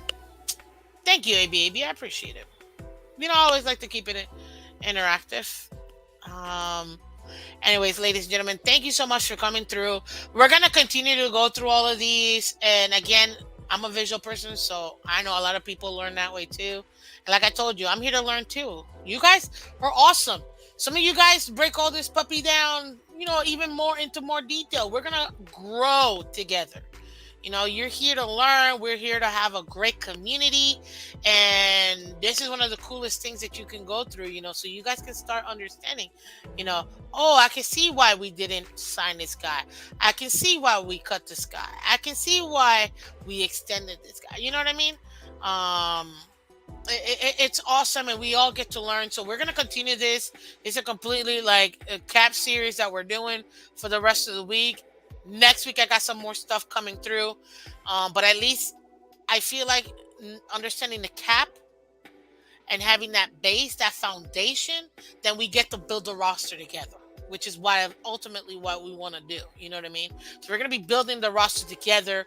Thank you, ABAB. I appreciate it. I always like to keep it interactive. Um, Anyways, ladies and gentlemen, thank you so much for coming through. We're gonna continue to go through all of these, and again, I'm a visual person, so I know a lot of people learn that way too. And like I told you, I'm here to learn too. You guys are awesome. Some of you guys break all this puppy down, even more into more detail. We're gonna grow together. You're here to learn. We're here to have a great community. And this is one of the coolest things that you can go through, so you guys can start understanding, you know, oh, I can see why we didn't sign this guy. I can see why we cut this guy. I can see why we extended this guy. You know what I mean? Um, it's awesome, and we all get to learn. So we're gonna continue this. It's a completely like a cap series that we're doing for the rest of the week. Next week, I got some more stuff coming through, but at least I feel like understanding the cap and having that base, that foundation, then we get to build a roster together, which is why ultimately what we want to do. You know what I mean? So we're gonna be building the roster together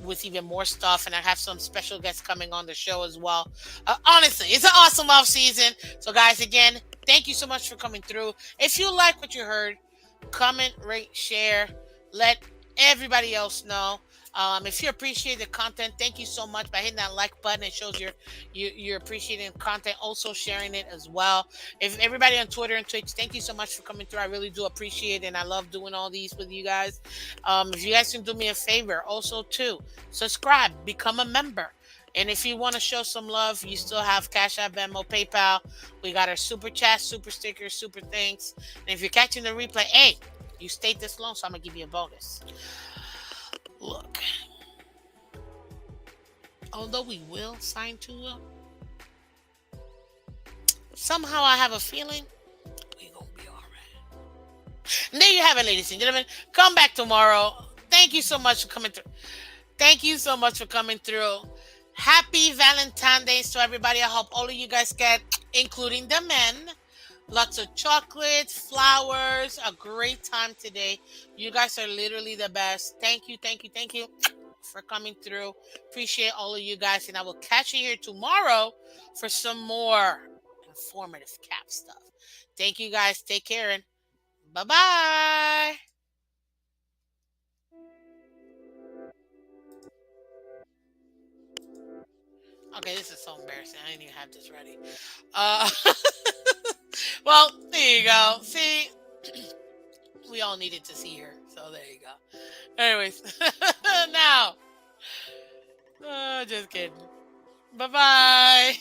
with even more stuff, and I have some special guests coming on the show as well. Honestly, it's an awesome off season. So guys, again, thank you so much for coming through. If you like what you heard, comment, rate, share, let everybody else know. If you appreciate the content, thank you so much by hitting that like button. It shows you're appreciating the content, also sharing it as well. If everybody on Twitter and Twitch, thank you so much for coming through. I really do appreciate it, and I love doing all these with you guys. If you guys can do me a favor, also too, subscribe, become a member. And if you want to show some love, you still have Cash App, Venmo, PayPal. We got our super chat, super stickers, super thanks. And if you're catching the replay, hey, you stayed this long, so I'm gonna give you a bonus. Look, although we will sign Tua, somehow I have a feeling we gonna be all right. And there you have it, ladies and gentlemen. Come back tomorrow. Thank you so much for coming through. Thank you so much for coming through. Happy Valentine's Day to everybody. I hope all of you guys get, including the men, lots of chocolates, flowers, a great time today. You guys are literally the best. Thank you, thank you, thank you for coming through. Appreciate all of you guys. And I will catch you here tomorrow for some more informative cap stuff. Thank you guys. Take care and bye bye. Okay, this is so embarrassing. I didn't even have this ready. Uh, well, there you go. See, we all needed to see her. So there you go. Anyways, now, just kidding. Bye bye.